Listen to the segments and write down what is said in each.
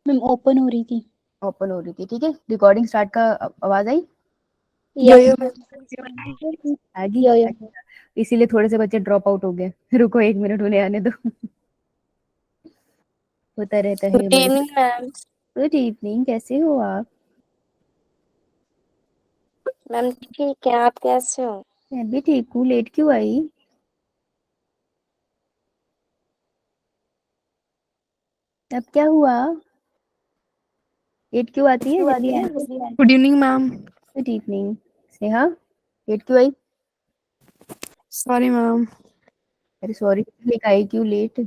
Ma'am open हो रही थी। ओपन हो रही थी, ठीक है। रिकॉर्डिंग स्टार्ट का आवाज आई? यो यो आ गई? यो यो अच्छा, इसीलिए थोड़े से बच्चे ड्रॉप आउट हो गए। रुको 1 मिनट, उन्हें आने दो। होता रहता है गुड हमारे इवनिंग साथ। मैम। गुड इवनिंग, कैसे हो आप? मैम ठीक है, आप कैसे हो? मैं भी ठीक हूँ। लेट क्यों आई? अब क्या हुआ? लेट क्यों आती है? जल्दी आए। Good evening ma'am. Good evening. Sneha, late क्यों आई? Sorry ma'am. अरे सॉरी, लेट आई क्यों लेट?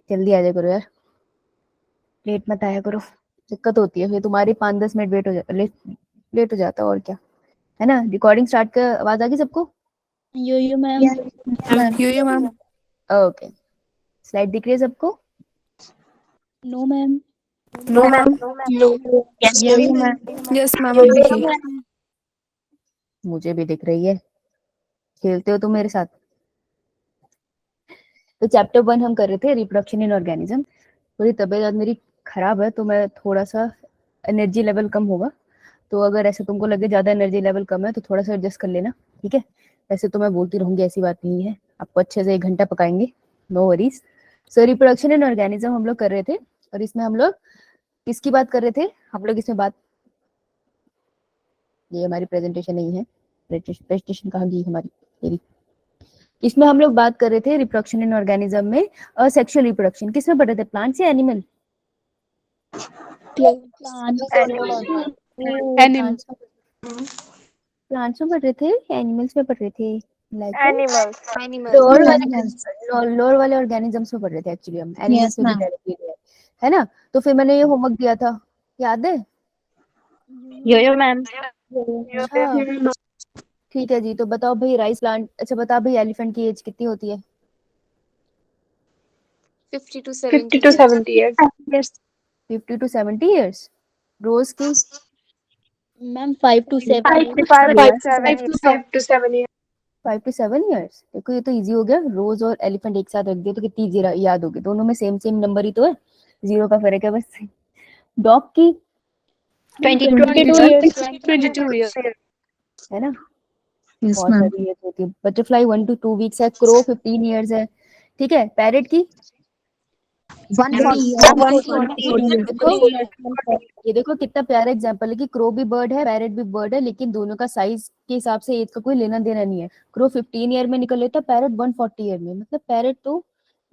जल्दी आ जाया करो यार, लेट मत आया करो। दिक्कत होती है फिर तुम्हारी, 5-10 मिनट वेट हो जाता, लेट हो जाता है, और क्या है ना। रिकॉर्डिंग स्टार्ट का आवाज आ गई सबको? Yo ma'am. Yo ma'am. Okay. Slide दिख रही है सबको? No ma'am. No ma'am. No. Yes yo ma'am. Ma'am. Yes ma'am, अब दिखी। मुझे भी दिख रही है। खेलते हो तुम मेरे साथ? तो चैप्टर 1 हम कर रहे थे, रिप्रोडक्शन इन ऑर्गेनिज्म। थोड़ी तबीयत आज मेरी खराब है, तो मैं थोड़ा सा एनर्जी लेवल कम होगा। तो अगर ऐसे तुमको लगे ज्यादा एनर्जी लेवल कम है तो थोड़ा सा एडजस्ट कर लेना, ठीक है। वैसे तो मैं बोलती रहूंगी, ऐसी बात नहीं है। आपको अच्छे से 1 घंटा पकाएंगे, no worries. So reproduction in organism हम लोग कर रहे थे, और इसमें हम लोग किसकी बात कर रहे थे? हम लोग इसमें बात, ये हमारी प्रेजेंटेशन नहीं है, प्रेजेंटेशन कहाँ गई हमारी, मेरी। इसमें हम लोग बात कर रहे थे रिप्रोडक्शन इन ऑर्गेनिज्म में सेक्सुअल रिप्रोडक्शन। किसमें पढ़ रहे थे? प्लांट्स या एनिमल? एनिमल। प्लांट्स में पढ़ रहे थे, एनिमल्स में पढ़ रहे थे? Like animals. लोअर वाले ऑर्गेनिजम्स में पढ़ रहे थे एक्चुअली हम, एनिमल्स यस में भी मैम। डायरेक्टली है ना। तो फिर मैंने ये होमवर्क दिया था, याद है? Yo ma'am. अच्छा, ठीक है जी। तो बताओ भाई, राइस प्लांट, अच्छा बताओ भाई, एलिफेंट की एज कितनी होती है? 50 to 50 70 to years. 70 years। 50 to 70 years। रोज की? Ma'am 5 to 7 5 years। to 7 years। 5 to 7 years। 5 to 7 years। देखो ये तो इजी हो गया। रोज और एलिफेंट एक साथ रख दिए तो कितनी इजी याद होगी। दोनों में सेम सेम नंबर ही तो है, 0 का फर्क है बस। डॉग की? 22 22 years। 22 years। है ना, यस बहुत मैम। सारी एज होती है। बटरफ्लाई 1 to 2 weeks है। क्रो 15 years है, ठीक है। पैरेट की? 140 देखो, ये देखो कितना प्यारा एग्जांपल है कि क्रो भी बर्ड है, पैरेट भी बर्ड है, लेकिन दोनों का साइज के हिसाब से एज का कोई लेना देना नहीं है। क्रो 15 ईयर में निकल लेता, पैरेट 140 ईयर में। मतलब पैरेट तो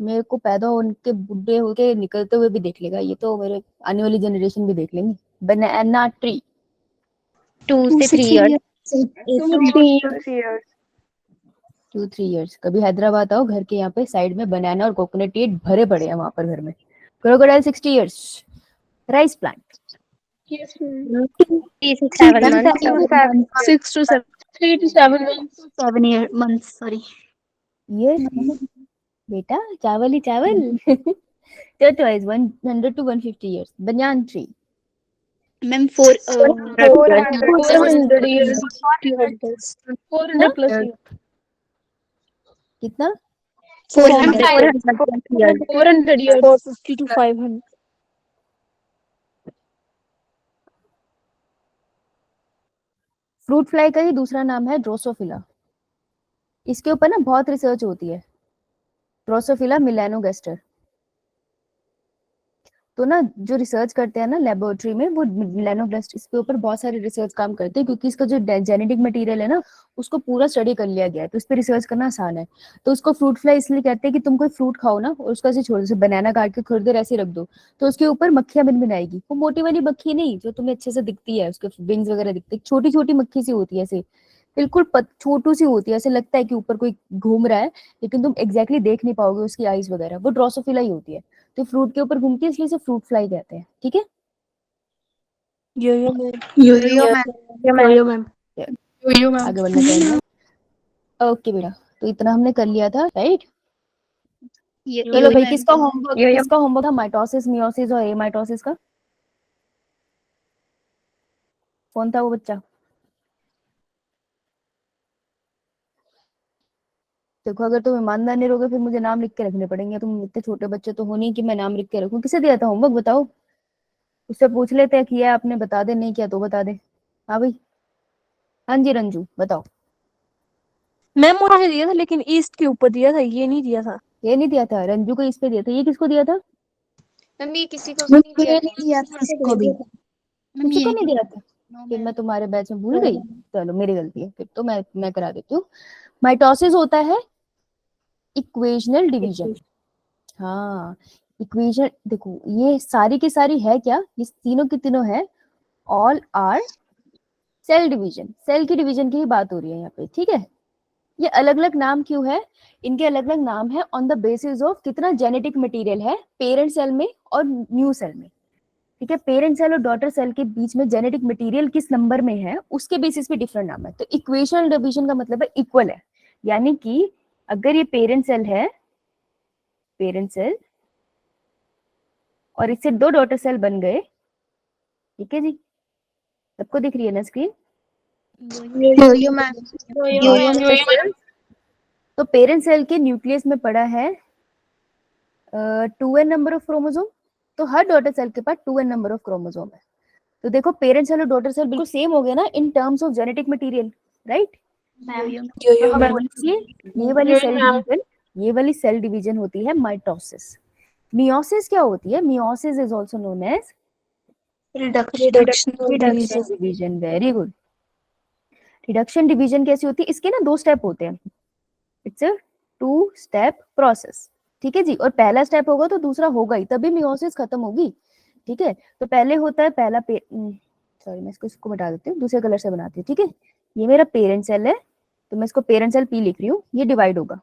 मेरे को पैदा होने बुढ़े होके निकलते हुए भी देख लेगा। ये तो मेरे आने वाली जनरेशन भी देख लेंगे। बनाना ट्री? 2 से 3 years। 2 to 3 years। 2-3 years। कभी हैदराबाद आओ, घर के यहाँ पे साइड में बनाना और कोकोनट ट्री भरे पड़े हैं वहां पर घर में। Crocodile 60 years। Rice plant? 3 to 7 months। 6 to 7। 3 to 7 months। 7 year months, sorry। ये बेटा, चावल ही चावल। Tortoise 100 to 150 years। Banyan tree? Ma'am 4 400 years। 400 कितना? plus years। कितना? 400 years. 400 years। 450 to 500. Fruit fly का ही दूसरा नाम है ड्रोसोफिला। इसके ऊपर ना बहुत रिसर्च होती है। ड्रोसोफिला मिलेनोगास्टर। तो ना जो रिसर्च करते हैं ना लेबोरेटरी में, वो मिलेनोगास्ट इसके ऊपर बहुत सारे रिसर्च काम करते हैं, क्योंकि इसका जो जेनेटिक मटेरियल है ना, उसको पूरा स्टडी कर लिया गया है। तो इस पर रिसर्च करना आसान है। तो उसको फ्रूट फ्लाई इसलिए कहते हैं कि तुम कोई फ्रूट खाओ ना, और उसका ऐसे छोड़, जैसे बनाना काट के थोड़ी देर ऐसे रख दो, तो उसके ऊपर मक्खियां बिन आएगी। वो मोटी वाली मक्खी नहीं जो तुम्हें अच्छे से दिखती है, उसके विंग्स वगैरह दिखते हैं, छोटी छोटी मक्खी सी होती है ऐसे, बिल्कुल छोटू सी होती है। ऐसे लगता है कि ऊपर कोई घूम रहा है, लेकिन तुम एग्जैक्टली देख नहीं पाओगे उसकी आईज वगैरह। वो ड्रोसोफिला ही होती है। तो फ्रूट के ऊपर घूमती है, इसलिए इसे फ्रूट फ्लाई कहते हैं, ठीक है। Yo ma'am. Yo ma'am. Yo ma'am. Yo ma'am. आगे बढ़ना चाहेंगे? ओके बेटा, तो इतना हमने कर लिया था, राइट। चलो भाई, मैम। किसका होमवर्क था? माइटोसिस, मियोसिस और एमाइटोसिस का। कौन था वो बच्चा? देखो अगर तुम ईमानदार नहीं रहोगे फिर मुझे नाम लिख के रखने पड़ेंगे। तुम इतने छोटे बच्चे तो हो नहीं कि मैं नाम लिख के रखूं। किसे दिया था होमवर्क बताओ? उससे पूछ लेते हैं किया आपने, बता दे, नहीं किया तो बता दे। हाँ भाई, हाँ जी रंजू बताओ। मैम मुझे दिया था लेकिन ईस्ट के ऊपर दिया था, ये नहीं दिया था। ये नहीं दिया था, रंजू को इस पे दिया था। ये किसको दिया था? मैम ये किसी को नहीं दिया था। दिया था इसको भी। मैम किसी को ये नहीं दिया था? फिर मैं तुम्हारे बैच में भूल गई। चलो मेरी गलती है, फिर तो मैं करा देती हूँ। माइटोसिस होता है इक्वेशनल डिवीजन। हाँ, इक्वेशन देखो ये सारी की सारी है क्या, ये तीनों की तीनों है all are cell division. Cell की डिवीजन की ही बात हो रही है यहाँ पे, ठीक है। ये अलग अलग नाम क्यों है? इनके अलग अलग नाम है ऑन द बेसिस ऑफ कितना जेनेटिक मटेरियल है पेरेंट सेल में और न्यू सेल में, ठीक है। पेरेंट सेल और डॉटर सेल के बीच में जेनेटिक मटेरियल किस नंबर में है उसके बेसिस पे डिफरेंट नाम है। तो इक्वेशनल डिवीजन का मतलब है इक्वल है, यानी कि अगर ये पेरेंट सेल है, पेरेंट सेल, और इससे दो डॉटर सेल बन गए, ठीक है जी, सबको दिख रही है ना स्क्रीन? यो मैम। तो पेरेंट सेल के न्यूक्लियस में पड़ा है 2n नंबर ऑफ क्रोमोसोम, तो हर डॉटर सेल के पास 2n नंबर ऑफ क्रोमोसोम है। तो देखो पेरेंट सेल और डॉटर सेल बिल्कुल सेम हो गया ना in terms of genetic material, right? ये वाली सेल डिवीजन, ये वाली सेल डिवीजन होती है माइटोसिस। मियोसिस क्या होती है? Meiosis is also known as reduction division. Very good. Reduction division कैसी होती है? इसके ना दो स्टेप होते हैं, इट्स अ 2 स्टेप प्रोसेस, ठीक है जी। और पहला स्टेप होगा तो दूसरा होगा ही, तभी मियोसिस खत्म होगी, ठीक है। तो पहले होता है पहला सॉरी मैं इसको मिटा देती हूँ, दूसरे कलर से बनाती हूँ, ठीक है। ये मेरा पेरेंट सेल है, तो मैं इसको पेरेंट सेल पी लिख रही हूँ। ये डिवाइड होगा,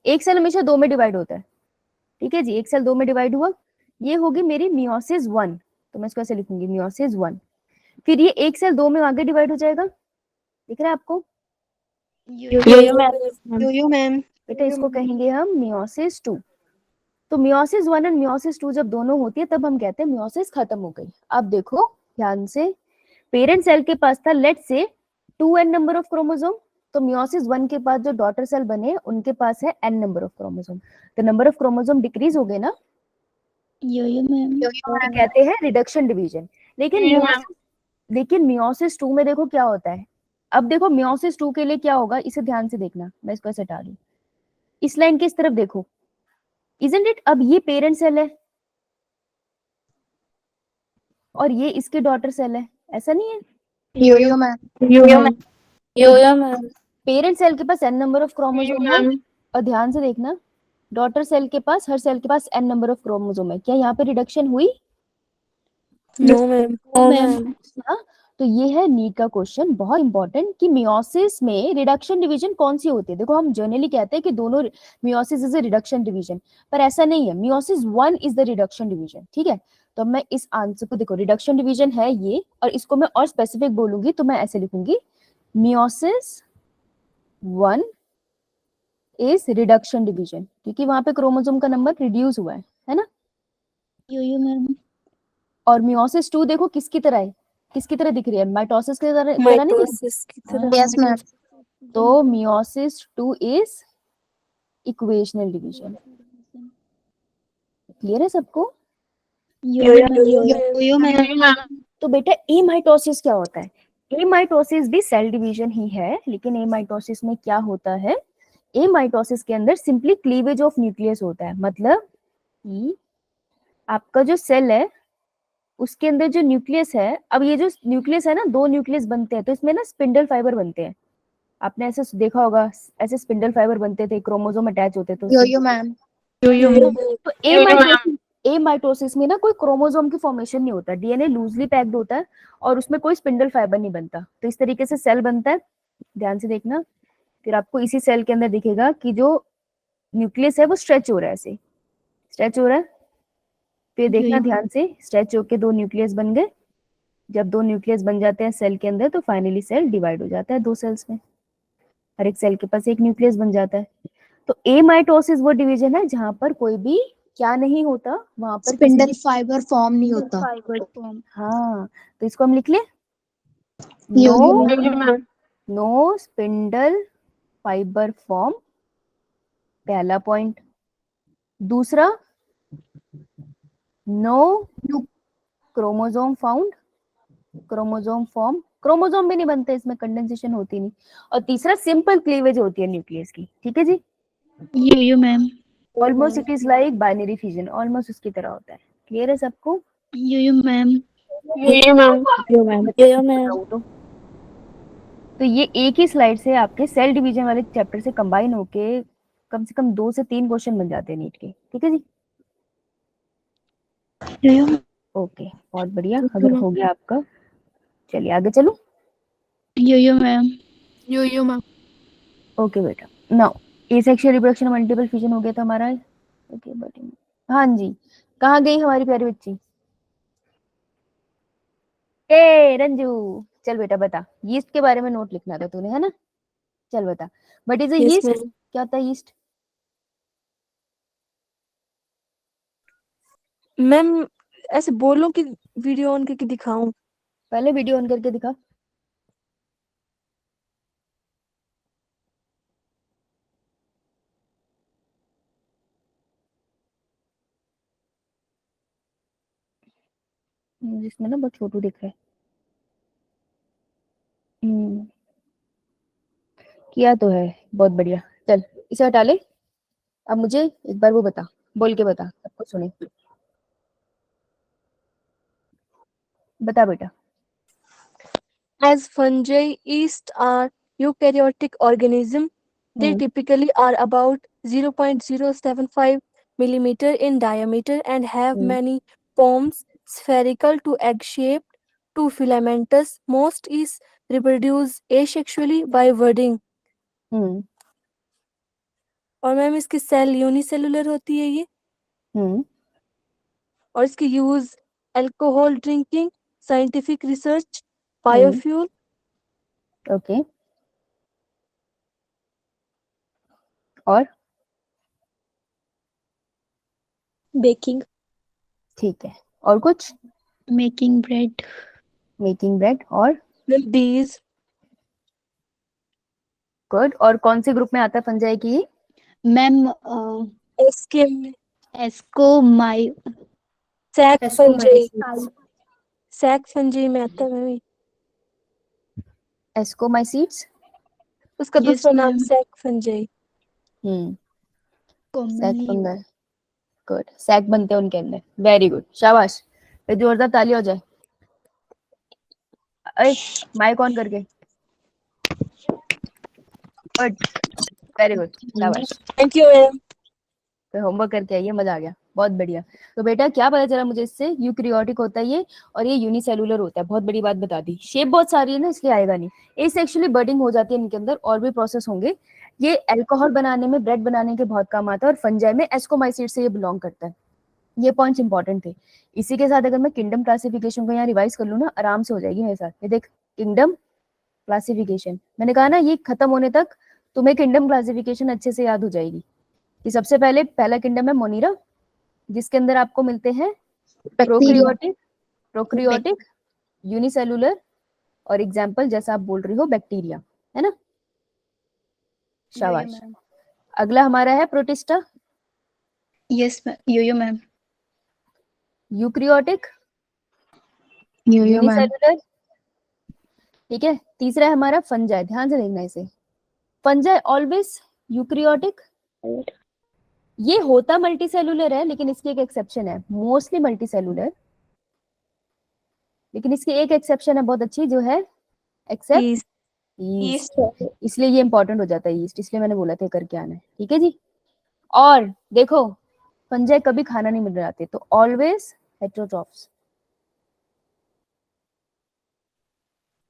एक सेल हमेशा दो में डिवाइड होता है, ठीक है जी। एक सेल दो में डिवाइड हुआ, ये होगी मेरी मियोसिस 1, तो मैं इसको ऐसे लिखूंगी मियोसिस 1। फिर ये एक सेल दो में आगे डिवाइड हो जाएगा, दिख रहा है आपको? यो मैम। बेटा इसको कहेंगे हम मियोसिस 2। तो मियोसिस 1 और मियोसिस 2 जब दोनों होती है तब हम कहते हैं मियोसिस खत्म हो गई। अब देखो ध्यान से, पेरेंट सेल के पास था लेट से 2n नंबर ऑफ क्रोमोसोम, तो मियोसिस 1 के पास जो डॉटर सेल बने उनके पास है n नंबर ऑफ क्रोमोसोम। तो नंबर ऑफ क्रोमोसोम डिक्रीज हो गए ना, यो मैम। कहते हैं रिडक्शन डिवीजन। लेकिन मियोसिस 2 में देखो क्या होता है। अब देखो मियोसिस 2 के लिए क्या होगा, इसे ध्यान से देखना, मैं इसको ऐसे हटा दूं। इस लाइन की इस तरफ देखो, इजंट इट? अब ये पेरेंट सेल है और ये इसके डॉटर सेल है, ऐसा नहीं है? Yo ma'am. पेरेंट सेल के पास n नंबर ऑफ क्रोमोसोम है, और ध्यान से देखना डॉटर सेल के पास, हर सेल के पास n नंबर ऑफ क्रोमोसोम है। क्या यहाँ पे रिडक्शन हुई? No ma'am. हाँ, तो ये है नीट का क्वेश्चन, बहुत इंपॉर्टेंट, कि मियोसिस में रिडक्शन डिवीजन कौन सी होती है। देखो हम जनरली कहते हैं कि दोनों meiosis is a reduction division, पर ऐसा नहीं है। Meiosis 1 is the reduction division, ठीक है। तो मैं इस आंसर को देखो, रिडक्शन डिवीजन है ये, और इसको मैं और स्पेसिफिक बोलूंगी तो मैं ऐसे लिखूंगी मियोसिस 1 इज रिडक्शन डिवीजन, क्योंकि वहां पे क्रोमोसोम का नंबर रिड्यूस हुआ है ना। यो मैम। और मियोसिस 2 देखो किसकी तरह है, किसकी तरह दिख रही है? माइटोसिस की तरह नहीं दिख माइटोसिस की रही? तरह। Yes ma'am. तो meiosis 2 is equational division. Clear है सबको? Yo ma'am. तो बेटा ए माइटोसिस क्या होता है? ए माइटोसिस भी सेल डिवीजन ही है, लेकिन ए माइटोसिस में क्या होता है? ए माइटोसिस के अंदर सिंपली क्लीवेज ऑफ न्यूक्लियस होता है, मतलब कि आपका जो सेल है उसके अंदर जो न्यूक्लियस है, अब ये जो न्यूक्लियस है ना, दो न्यूक्लियस बनते हैं तो इसमें ना स्पिंडल फाइबर बनते हैं। आपने ऐसे देखा होगा, ऐसे स्पिंडल फाइबर बनते थे, क्रोमोसोम अटैच होते थे। यो मैम। तो ए माइटोसिस में ना कोई क्रोमोसोम की फॉर्मेशन नहीं होता, डीएनए लूजली पैक्ड होता है और उसमें कोई स्पिंडल फाइबर नहीं बनता। तो इस तरीके से सेल बनता है, ध्यान से देखना। फिर आपको इसी सेल के अंदर दिखेगा कि जो न्यूक्लियस है वो स्ट्रेच हो रहा है, ऐसे स्ट्रेच हो रहा है। फिर देखना ध्यान से, स्ट्रेच होके दो न्यूक्लियस बन गए। जब दो न्यूक्लियस बन जाते हैं सेल के अंदर तो फाइनली सेल डिवाइड हो जाता है दो सेल्स में, हर एक सेल के पास एक न्यूक्लियस बन जाता है। तो ए माइटोसिस वो डिवीजन है जहां पर कोई भी क्या नहीं होता, वहां पर स्पिंडल फाइबर फॉर्म नहीं होता। हाँ, तो इसको हम लिख ले, यो नो स्पिंडल फाइबर फॉर्म पहला पॉइंट। दूसरा, no chromosome found, chromosome form, chromosome भी नहीं बनते इसमें, कंडेंसेशन होती नहीं। और तीसरा, सिंपल क्लीवेज होती है न्यूक्लियस की। ठीक है जी। Yo ma'am. Almost it is like binary fission, almost उसकी तरह होता है। क्लियर है सबको? Yo ma'am. Yo ma'am. Yo ma'am. बताओ तो ये एक ही स्लाइड से आपके सेल डिवीजन वाले चैप्टर से कंबाइन होके कम से कम 2 से 3 क्वेश्चन बन जाते हैं नीट के। ठीक है जी। ओके, बहुत बढ़िया। अगर हो गया आपका, चलिए आगे चलो। यो मैम। Yo ma'am. ओके बेटा, now asexual reproduction multiple fission हो गया था हमारा। ओके बट हाँ जी, कहाँ गई हमारी प्यारी बच्ची? ए रंजू, चल बेटा बता, यीस्ट के बारे में नोट लिखना था तूने, है ना? चल बता, what is a yes yeast? Ma'am. क्या होता है यीस्ट? मैम ऐसे बोलो कि वीडियो ऑन करके दिखाऊं? पहले वीडियो ऑन करके दिखा। जिसमें ना बहुत छोटू दिख रहा है। किया तो है, बहुत बढ़िया। चल इसे हटा ले। अब मुझे एक बार वो बता, बोल के बता, सबको सुने। बता बेटा। As fungi, yeast are eukaryotic organisms. They typically are about 0.075 millimeter in diameter and have Hmm. many forms, spherical to egg-shaped to filamentous. Most is reproduce asexually by budding. हम्म और मैम इसकी सेल यूनिसेलुलर होती है ये, hmm और इसकी use alcohol drinking, scientific research, hmm biofuel, okay. और baking. ठीक है, और कुछ? Making bread. Making bread. और बीज, गुड। और कौन से ग्रुप में आता है फंजाई की? मैम एस्किम, एस्को माई सैक फंजाई, सैक फंजाई में आता है मैम। एस्कोमाइसीट्स। उसका यस दूसरा नाम ma'am. Sac fungi. Sac commonly fungi. Good, sac बनते हैं उनके अंदर। वेरी गुड, शाबाश। फिर जोरदार ताली हो जाए। अरे माइक ऑन करके। गुड, वेरी गुड, शाबाश। Thank you ma'am. फिर होमवर्क करके आइए, मजा आ गया, बहुत बढ़िया। तो बेटा क्या पता चला मुझे इससे? यूकैरियोटिक होता है ये, और ये यूनिसेलुलर होता है। बहुत बड़ी बात बता दी। शेप बहुत सारी है ना, इसलिए आएगा नहीं। एसेक्सुअली बर्डिंग हो जाती है इनके अंदर, और भी प्रोसेस होंगे। ये अल्कोहल बनाने में, ब्रेड बनाने के बहुत काम आता है, और फंजाई में एस्कोमाइसीट से ये बिलोंग करता है। ये पॉइंट्स इंपॉर्टेंट थे। इसी के साथ अगर मैं किंगडम क्लासिफिकेशन को यहाँ रिवाइज कर लूँ ना, आराम से हो जाएगी मेरे साथ। ये देख, किंगडम क्लासिफिकेशन, मैंने कहा ना ये खत्म होने तक तुम्हें किंगडम क्लासिफिकेशन अच्छे से याद हो जाएगी। कि सबसे पहले पहला किंगडम है मोनीरा, जिसके अंदर आपको मिलते हैं प्रोक्रियोटिक, प्रोक्रियोटिक, यूनिसेलुलर, और एग्जाम्पल जैसा आप बोल रही हो बैक्टीरिया, है ना? शाबाश। अगला हमारा है protista, yes yo ma'am. Eukaryotic, यो मैम। यूनिसेलुलर। ठीक है, तीसरा है हमारा फंजाई। ध्यान से देखना इसे। Fungi always eukaryotic. ये होता मल्टीसेलुलर है, लेकिन इसकी एक एक्सेप्शन है, मोस्टली मल्टीसेलुलर। लेकिन इसकी एक एक्सेप्शन है बहुत अच्छी, जो है एक्सेप्ट ईस्ट। इसलिए ये इंपॉर्टेंट हो जाता है ईस्ट, इसलिए मैंने बोला था करके आना है। ठीक है जी। और देखो, फंजाई कभी खाना नहीं बनाते, तो ऑलवेज हेटेरोट्रॉफ्स।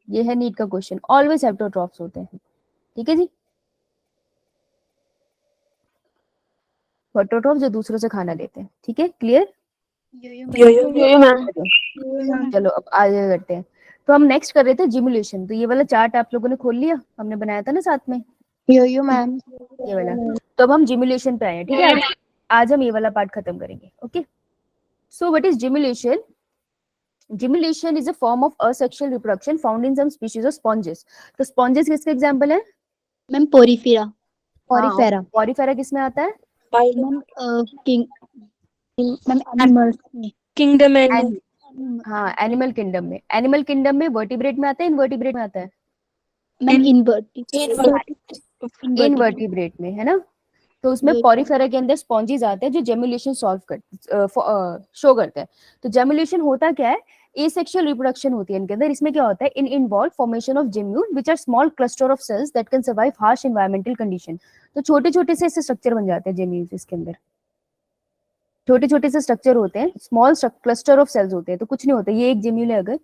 ये है नीट का क्वेश्चन, ऑलवेज हेटेरोट्रॉफ्स होते हैं। ठीक है जी। हेटेरोट्रॉफ जो दूसरों से खाना लेते हैं। ठीक है, क्लियर? यो मैम। चलो अब आगे करते हैं। तो हम नेक्स्ट कर रहे थे जिमुलेशन। तो ये वाला चार्ट आप लोगों ने खोल लिया, हमने बनाया था ना साथ में, यो मैम। ये वाला। तो अब हम जिमुलेशन पे आए हैं। ठीक है, आज हम ये वाला पार्ट खत्म करेंगे। Okay, so what is gemmulation? Gemulation is a form of asexual reproduction found in some species of sponges. तो sponges किसके एग्जांपल है? Ma'am Porifera. पॉरीफेरा। पॉरीफेरा किस में आता है? मैम किंग मैम एनिमल्स में। किंगडम एंड हाँ, एनिमल किंगडम में। एनिमल किंगडम में वर्टिब्रेट में आता है, इनवर्टिब्रेट में आता है? Ma'am invertebrate. इनवर्टिब्रेट में, है ना? तो उसमें पॉरीफेरा के अंदर स्पॉन्जीज आते हैं जो जेमुलेशन सॉल्व कर शो करते हैं। तो जेमुलेशन होता क्या है? एसेक्सुअल रिप्रोडक्शन होती है इनके अंदर। इसमें क्या होता है? In involve formation of gemmule which are small cluster of cells that can survive harsh environmental condition. तो छोटे छोटे से ऐसे स्ट्रक्चर बन जाते हैं जेम्यूल्स। इसके अंदर छोटे छोटे से स्ट्रक्चर होते हैं, स्मॉल क्लस्टर ऑफ सेल्स होते हैं। तो कुछ नहीं होता, ये एक जेम्यूल है अगर,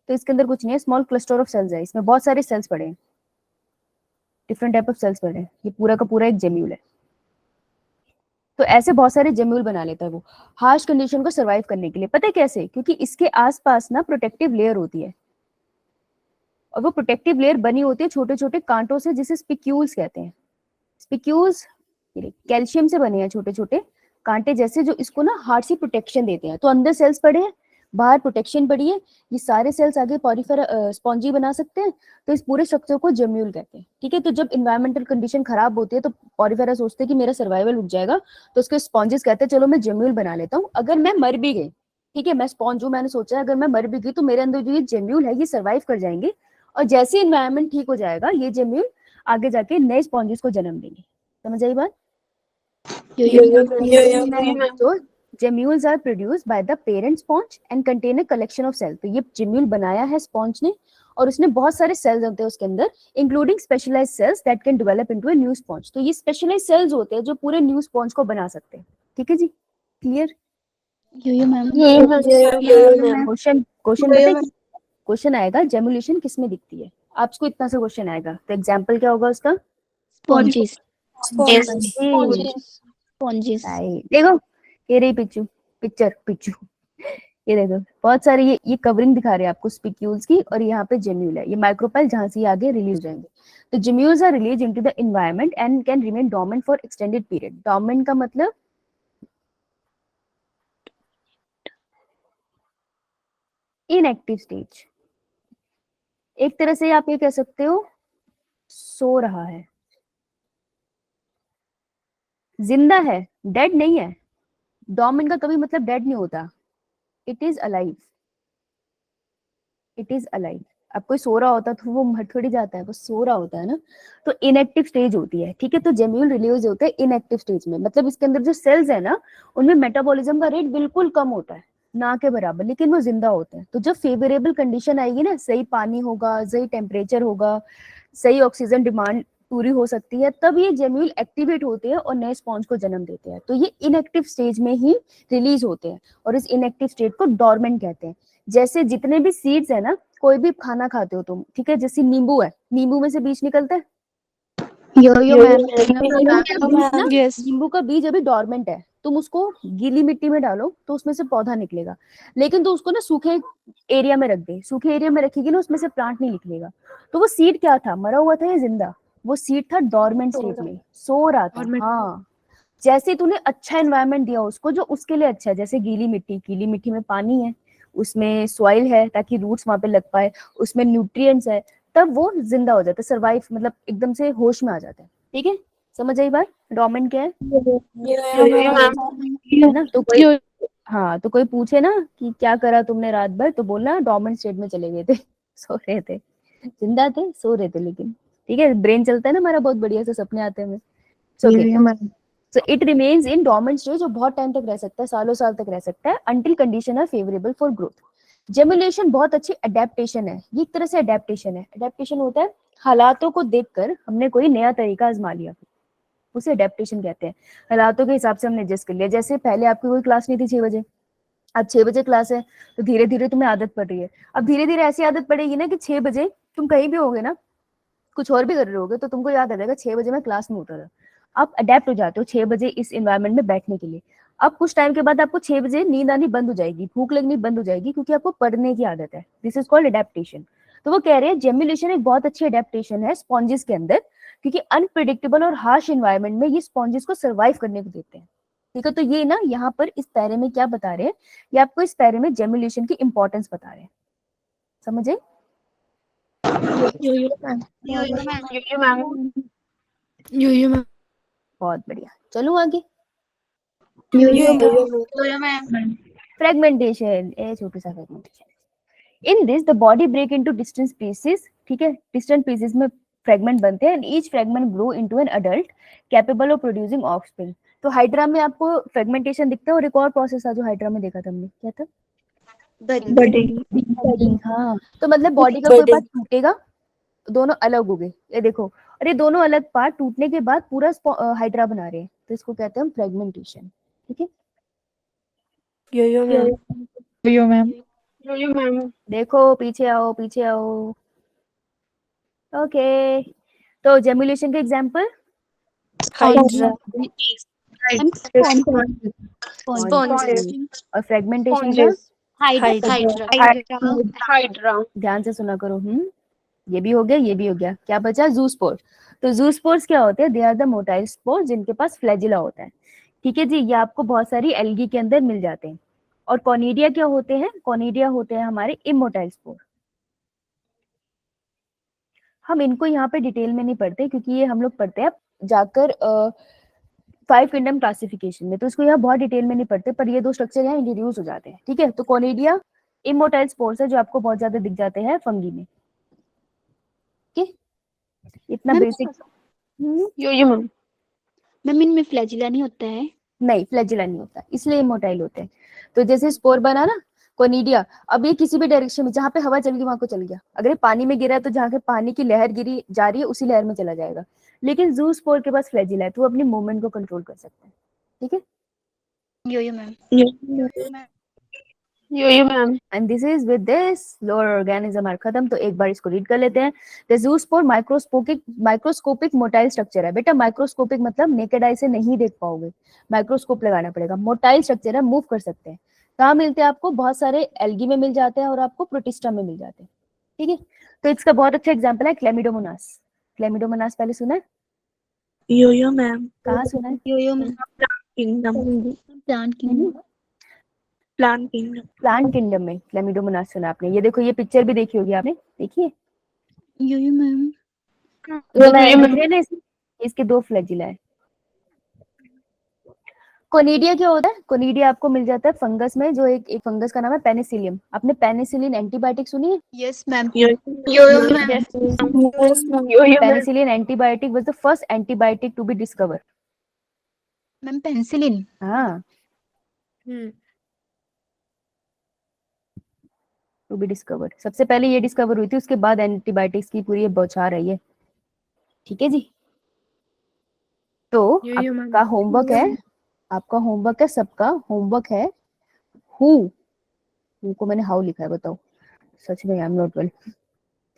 तो इसके अंदर कुछ नहीं है, स्मॉल क्लस्टर ऑफ सेल्स है। इसमें बहुत सारे सेल्स पड़े हैं, डिफरेंट टाइप ऑफ सेल्स पड़े हैं। ये पूरा का पूरा एक जेम्यूल है। तो ऐसे बहुत सारे जेम्यूल बना लेता है वो हार्श कंडीशन को सरवाइव करने के लिए। पता है कैसे? क्योंकि इसके आसपास ना प्रोटेक्टिव लेयर होती है, और वो प्रोटेक्टिव लेयर बनी होती है छोटे छोटे कांटों से, जिसे स्पिक्यूल्स कहते हैं। स्पिक्यूल्स कैल्शियम से बने हैं, छोटे छोटे कांटे जैसे, जो इसको ना हार्ट से प्रोटेक्शन देते हैं। तो अंदर सेल्स पड़े हैं, बाहर प्रोटेक्शन पड़ी है। ये सारे सेल्स आगे पॉरीफेरा स्पॉन्जी बना सकते हैं। तो इस पूरे स्ट्रक्चर को जेम्यूल कहते हैं। ठीक है, तो जब इन्वायरमेंटल कंडीशन खराब होती है तो पॉरीफेरा सोचते हैं कि मेरा सर्वाइवल रुक जाएगा, तो उसके स्पॉन्जेस कहते हैं चलो मैं जेम्यूल बना लेता हूँ। अगर मैं मर भी गई, ठीक है, मैं स्पॉन्ज हूँ, मैंने सोचा है अगर मैं मर भी गई तो मेरे अंदर जो ये जेम्यूल है ये सर्वाइव कर जाएंगे, और जैसे इन्वायरमेंट ठीक हो जाएगा ये जेम्यूल आगे जाके नए स्पॉन्जेस को जन्म देंगे। समझ आई बात? So gemmules are produced by the parent sponge and contain a collection of cells. तो ये gemule बनाया है स्पॉन्ज ने, और उसने बहुत सारे सेल्स होते हैं उसके अंदर, including specialised cells that can develop into a new sponge. तो ये स्पेशलाइज्ड सेल्स होते हैं जो पूरे न्यू स्पॉन्ज को बना सकते हैं। ठीक है जी, क्लियर? मैम क्वेश्चन पता है? क्वेश्चन आएगा जेमुलेशन किस में दिखती है, आपको इतना सा क्वेश्चन आएगा, तो एग्जाम्पल क्या होगा उसका? स्पॉन्जेस। देखो ये रही पिक्चर। ये देखो बहुत सारे ये कवरिंग दिखा रहे हैं आपको स्पिक्यूल्स की, और यहाँ पे जेम्यूल है, ये माइक्रोपाइल जहां से ये आगे रिलीज जाएंगे। तो gemmules are release into the environment and can remain dormant for extended period. Dormant का मतलब इनएक्टिव स्टेज। एक तरह से आप ये कह सकते हो सो रहा है, जिंदा है, डेड नहीं है। डोर्मेंट का कभी मतलब डेड नहीं होता, it is alive. It is alive. अब कोई सो रहा होता तो वो मर थोड़ी जाता है, वो सो रहा होता है ना। तो इनएक्टिव स्टेज होती है। ठीक है, तो जेम्यूल रिलीज होते हैं इनएक्टिव स्टेज में, मतलब इसके अंदर जो सेल्स है ना उनमें मेटाबॉलिज्म का रेट बिल्कुल कम होता है, ना के बराबर, लेकिन वो जिंदा होते हैं। तो जब फेवरेबल कंडीशन आएगी ना, सही पानी होगा, सही टेम्परेचर होगा, सही ऑक्सीजन डिमांड पूरी हो सकती है, तब ये जेम्यूल एक्टिवेट होते हैं और नए स्पॉन्ज को जन्म देते हैं। तो ये इनएक्टिव स्टेज में ही रिलीज होते हैं, और इस इनएक्टिव स्टेट को डोर्मेंट कहते हैं। जैसे जितने भी सीड्स है ना, कोई भी खाना खाते हो तुम, ठीक है, जैसे नींबू है, नींबू में से बीज निकलता है। नींबू का बीज अभी डोर्मेंट है, तुम उसको गीली मिट्टी में डालो तो उसमें से पौधा निकलेगा, लेकिन तो उसको ना सूखे एरिया में रख दे, सूखे एरिया में रखेगी ना, उसमें से प्लांट नहीं निकलेगा। तो वो सीड क्या था, मरा हुआ था या जिंदा? वो सीड था डोर्मेंट स्टेज में, सो रहा था। हाँ, जैसे तूने अच्छा एनवायरनमेंट दिया उसको जो उसके लिए अच्छा है, जैसे गीली मिट्टी में पानी है, उसमें सॉइल है ताकि रूट्स वहां पे लग पाए, उसमें न्यूट्रिएंट्स है, तब वो जिंदा हो जाता है, सर्वाइव, मतलब एकदम से होश में आ जाता है। ठीक है, समझ आई बात? डोर्मेंट क्या है? है ना? तो कोई, हाँ, तो कोई पूछे ना कि क्या करा तुमने रात भर, तो बोलना डोर्मेंट स्टेट में चले गए थे, सो रहे थे, जिंदा थे, सो रहे थे। लेकिन ठीक है, ब्रेन चलता है ना हमारा बहुत बढ़िया से, सपने आते हैं हमें। So it remains in dormant stage, और बहुत टाइम तक रह सकता है, सालों साल तक रह सकता है, until condition are favorable for growth. जेमुलेशन बहुत अच्छी अडेप्टेशन है, ये एक तरह से अडेप्टेशन है। अडेप्टेशन होता है हालातों को देखकर हमने कोई नया तरीका आजमा लिया, उसे अडेप्टेशन कहते हैं। हालातों के हिसाब से हमने एडजस्ट कर लिया। जैसे पहले आपकी कोई क्लास नहीं थी 6 बजे, अब 6 बजे क्लास है, तो धीरे धीरे तुम्हें आदत पड़ रही है। अब धीरे धीरे ऐसी आदत पड़ेगी ना कि 6 बजे तुम कहीं भी होगे ना, कुछ और भी कर रहे होगे, तो तुमको याद आ जाएगा 6 बजे मैं क्लास में होता था। आप अडेप्ट हो जाते हो 6 बजे इस एनवायरनमेंट में बैठने के लिए। अब कुछ टाइम के बाद आपको 6 बजे नींद आनी बंद हो जाएगी, भूख लगनी बंद हो जाएगी, क्योंकि आपको पढ़ने की आदत है। This is called adaptation. तो वो कह रहे हैं जेमुलेशन एक बहुत अच्छी अडेप्टेशन है स्पॉन्जेस के अंदर, क्योंकि अनप्रिडिक्टेबल और हार्श एनवायरनमेंट में ये स्पॉन्जेस को सर्वाइव करने को देते हैं। ठीक है, तो ये ना यहाँ पर इस पैरे में क्या बता रहे हैं, ये आपको इस पैरे में जेमुलेशन की इंपॉर्टेंस बता रहे हैं। समझे? मैम बहुत बढ़िया, चलो आगे। Yo-yo ma'am. फ्रेगमेंटेशन, ए छोटा सा fragmentation. In this the body break into distant pieces, ठीक है, डिस्टेंट पीसेस में फ्रेगमेंट बनते हैं and each fragment grow into an adult capable of producing offspring. तो हाइड्रा में आपको फ्रेगमेंटेशन दिखता है और एक और प्रोसेस था जो हाइड्रा में देखा था हमने, क्या था? Budding. हाँ, तो मतलब बॉडी का कोई Budding. पार्ट टूटेगा, दोनों अलग हो गए, ये देखो, और ये दोनों अलग पार्ट टूटने के बाद पूरा हाइड्रा बना रहे हैं, तो इसको कहते हैं हम फ्रेगमेंटेशन, ठीक है। Yo-yo ma'am. Yo-yo ma'am. Yo-yo ma'am. देखो पीछे आओ, पीछे आओ। ओके, तो जेमुलेशन का एग्जांपल Hydra. Ma'am Sponges. और फ्रेगमेंटेशन का Sponges. Hydra. Hydra. ध्यान से सुना करो। ये भी हो गया, ये भी हो गया, क्या बचा? जूस्पोर। तो जूस्पोर्स क्या होते हैं? They are the motile spore जिनके पास फ्लैजिला होता है, ठीक है जी। ये आपको बहुत सारी एल्गी के अंदर मिल जाते हैं। और कॉनिडिया क्या होते हैं? कॉनिडिया होते हैं हमारे इमोटाइल स्पोर। हम इनको यहाँ पे डिटेल में नहीं पढ़ते क्योंकि ये हम लोग पढ़ते हैं जाकर 5 किंगडम क्लासिफिकेशन में, तो इसको यहाँ बहुत डिटेल में नहीं पढ़ते, पर ये दो स्ट्रक्चर यहाँ इंट्रोड्यूस हो जाते हैं, ठीक है। तो कॉनिडिया इमोटाइल स्पोर्स है जो आपको बहुत ज्यादा दिख जाते हैं फंगी में, ठीक, इतना ma'am, basic. Yo-yo ma'am. Ma'am इनमें फ्लैजिला नहीं होता है? नहीं, फ्लैजिला नहीं होता, इसलिए इमोटाइल होते हैं। तो जैसे स्पोर बना ना कोनिडिया, अब ये किसी भी डायरेक्शन में, जहाँ पे हवा चल गई वहां को चल गया। अगर ये पानी में गिरा है तो जहाँ के पानी की लहर गिरी जा रही है उसी लहर में चला जाएगा। लेकिन जू स्पोर के पास फ्लैजिला है तो वो अपनी मूवमेंट को कंट्रोल कर सकते हैं, ठीक है। Yo ma'am. Yo-yo ma'am. And this is with this lower organism are खत्म। तो एक बार इसको रीड कर लेते हैं। The zoospore microscopic motile structure है। बेटा माइक्रोस्कोपिक मतलब नेकेड आई से नहीं देख पाओगे, माइक्रोस्कोप लगाना पड़ेगा। मोटाइल स्ट्रक्चर है, मूव कर सकते हैं। कहाँ मिलते हैं आपको? बहुत सारे एल्गी में मिल जाते हैं और आपको प्रोटिस्टा में मिल जाते हैं, ठीक है। तो इसका बहुत अच्छा एग्जाम्पल है क्लेमिडोमोनास। क्लेमिडोमोनास पहले सुना है? Yo-yo ma'am. कहाँ सुना है? Yo ma'am. Kingdom. प्लांट की Plant kingdom. प्लांट किंगडम में क्लेमिडोमोनास सुना आपने। ये देखो, ये पिक्चर भी देखी होगी आपने, देखिए यो मैम। Yo-yo ma'am. ना, इसके 2 फ्लैजिला है। कोनिडिया क्या होता है? कोनिडिया आपको मिल जाता है फंगस में, जो एक फंगस का नाम है पेनिसिलियम। आपने पेनिसिलिन एंटीबायोटिक सुनी है? Yes ma'am. Yo-yo ma'am. Yes ma'am. Yo-yo ma'am. Penicillin antibiotic was the first antibiotic to be discover. Ma'am penicillin. हाँ, टू बी डिस्कवर्ड, सबसे पहले ये डिस्कवर हुई थी, उसके बाद एंटीबायोटिक्स की पूरी बौछार रही है, ठीक है जी। तो आपका होमवर्क है, आपका होमवर्क है, सबका होमवर्क है हु को मैंने हाउ लिखा है, बताओ। सच में आई एम नॉट वेल,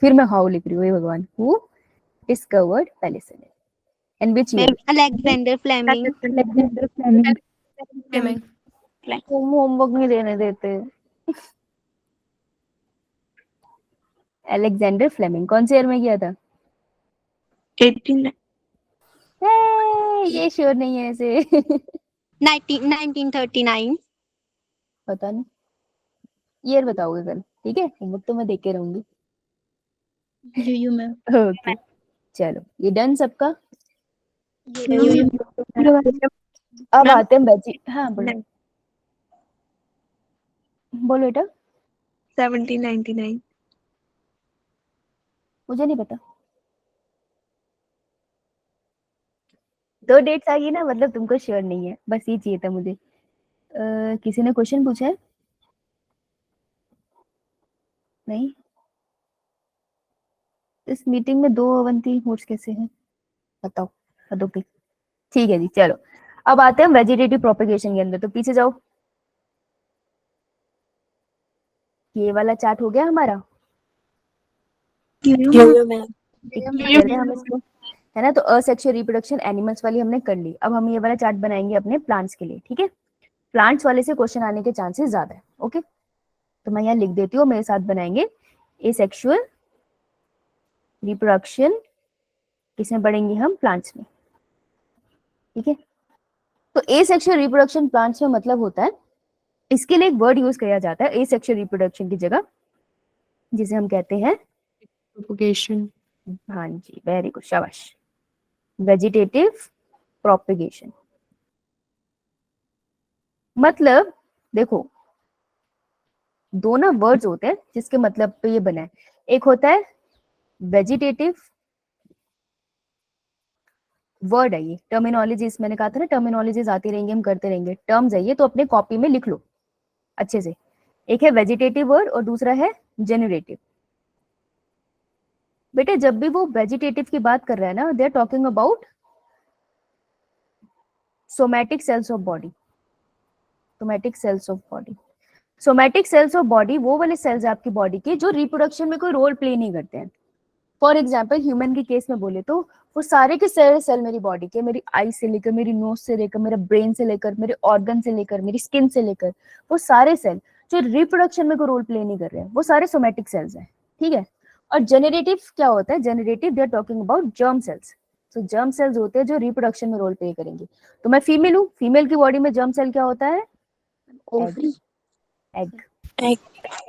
फिर मैं हाउ लिख रही हूँ, हे भगवान। Who discovered penicillin and which year? Alexander Fleming. Homework नहीं देने देते। अलेक्जेंडर फ्लेमिंग कौन से ईयर में किया था? 18. ये श्योर नहीं है ऐसे। 1939। पता नहीं, ईयर बताओगे कल, ठीक है। होमवर्क तो मैं देख के रहूंगी। यो मैम। ओके, चलो ये डन सबका। अब आते हैं बैची। हाँ बोलो, बोलो बेटा। 1799. मुझे नहीं पता, 2 डेट्स आ गई ना, मतलब तुमको श्योर नहीं है, बस ये चाहिए था मुझे। किसी ने क्वेश्चन पूछा है? नहीं, इस मीटिंग में 2 अवंती होस्ट कैसे हैं बताओ, अदोपी। ठीक है जी, चलो अब आते हैं वेजिटेटिव प्रोपेगेशन के अंदर। तो पीछे जाओ, ये वाला चार्ट हो गया हमारा, Yo-yo ma'am. कहते हैं हम इसको, है ना। तो असेक्सुअल रिप्रोडक्शन एनिमल्स वाली हमने कर ली। अब हम ये वाला चार्ट बनाएंगे अपने प्लांट्स के लिए, ठीक है। प्लांट्स वाले से क्वेश्चन आने के चांसेस ज्यादा है, ओके। तो मैं यहाँ लिख देती हूँ, मेरे साथ बनाएंगे। एसेक्सुअल रिप्रोडक्शन किसमें पढ़ेंगे हम? प्लांट्स में, ठीक है। तो एसेक्सुअल रिप्रोडक्शन प्लांट्स में मतलब होता है, इसके लिए एक वर्ड यूज किया जाता है एसेक्सुअल रिप्रोडक्शन की जगह, जिसे हम कहते हैं Propagation. हाँ जी, वेरी गुड, शाबाश, वेजिटेटिव प्रोपेगेशन। मतलब देखो, दो ना वर्ड्स होते हैं जिसके मतलब पे ये बना है। एक होता है वेजिटेटिव, वर्ड है ये, टर्मिनोलॉजीज मैंने कहा था ना, टर्मिनोलॉजीज आती रहेंगी, हम करते रहेंगे, टर्म्स है ये, तो अपने कॉपी में लिख लो अच्छे से। एक है वेजिटेटिव वर्ड और दूसरा है जेनरेटिव। बेटे जब भी वो वेजिटेटिव की बात कर रहा है ना, they are talking about somatic cells of body, somatic cells of body. Somatic cells of body वो वाले सेल्स है आपकी बॉडी के जो रिप्रोडक्शन में कोई रोल प्ले नहीं करते हैं। फॉर एग्जाम्पल ह्यूमन के केस में बोले तो वो सारे के सारे सेल मेरी बॉडी के, मेरी आई से लेकर, मेरी नोज से लेकर, मेरे ब्रेन से लेकर, मेरे ऑर्गन से लेकर, मेरी स्किन से लेकर, वो सारे सेल जो रिप्रोडक्शन में कोई रोल प्ले नहीं कर रहे हैं, वो सारे सोमैटिक सेल्स हैं, ठीक है। और जेनरेटिव क्या होता है? Generative they are talking about germ cells. तो जर्म सेल्स होते हैं जो रिप्रोडक्शन में रोल प्ले करेंगे। तो मैं फीमेल हूँ, फीमेल की बॉडी में जर्म सेल क्या होता है? Ovary. Egg. Egg.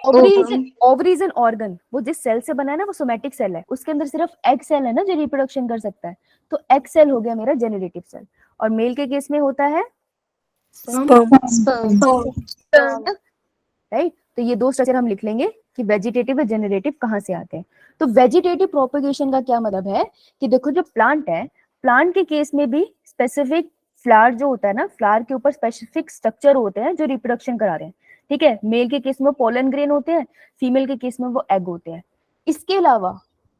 Ovary is an organ, वो जिस सेल से बना है ना वो सोमैटिक सेल है, उसके अंदर सिर्फ एग सेल है ना जो रिप्रोडक्शन कर सकता है, तो एग सेल हो गया मेरा जेनरेटिव सेल। और मेल के केस में होता है राइट। तो ये दो स्ट्रक्चर हम लिख लेंगे कि वेजिटेटिव और जेनरेटिव कहाँ से आते हैं। तो वेजिटेटिव प्रोपेगेशन का क्या मतलब है कि देखो जो प्लांट है, प्लांट के केस में भी स्पेसिफिक फ्लावर जो होता है ना, फ्लावर के ऊपर स्पेसिफिक स्ट्रक्चर होते हैं जो रिप्रोडक्शन करा रहे हैं, ठीक है। मेल के केस में पोलन ग्रेन होते हैं, फीमेल के केस में वो एग होते हैं। इसके अलावा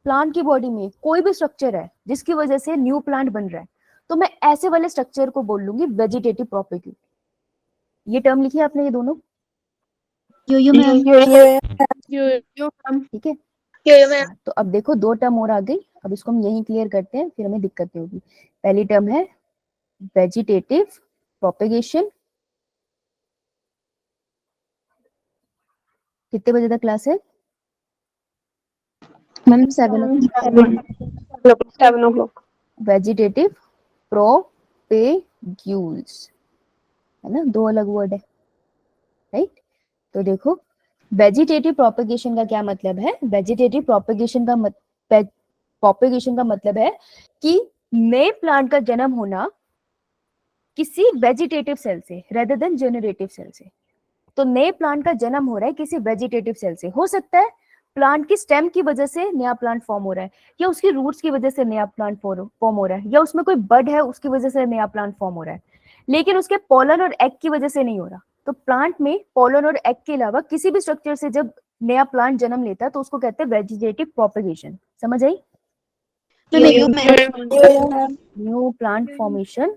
प्लांट की बॉडी में कोई भी स्ट्रक्चर है जिसकी वजह से न्यू प्लांट बन रहा है, तो मैं ऐसे वाले स्ट्रक्चर को बोल लूंगी वेजिटेटिव प्रोपेगेशन। ये टर्म लिखी है आपने ये दोनों, यो मैम। ठीक है। मैम। तो अब देखो दो टर्म और आ गई, अब इसको हम यही क्लियर करते हैं, फिर हमें दिक्कत नहीं होगी। पहली टर्म है वेजिटेटिव प्रोपेगेशन। कितने बजे तक क्लास है मैम 7 o'clock. वेजिटेटिव प्रोपेग्यूल्स, है ना, दो अलग वर्ड है, राइट। तो देखो वेजिटेटिव प्रोपेगेशन का क्या मतलब है? वेजिटेटिव प्रोपेगेशन का मतलब है कि नए प्लांट का जन्म होना किसी वेजिटेटिव सेल से रेदर देन जेनरेटिव सेल से। तो नए प्लांट का जन्म हो रहा है किसी वेजिटेटिव सेल से। हो सकता है प्लांट की स्टेम की वजह से नया प्लांट फॉर्म हो रहा है, या उसकी रूट्स की वजह से नया प्लांट फॉर्म हो रहा है, या उसमें कोई बड है उसकी वजह से नया प्लांट फॉर्म हो रहा है, लेकिन उसके पोलन और एग की वजह से नहीं हो रहा। तो प्लांट में पोलन और एग के अलावा किसी भी स्ट्रक्चर से जब नया प्लांट जन्म लेता है तो उसको कहते हैं वेजिटेटिव प्रोपेगेशन। समझ आई? New plant formation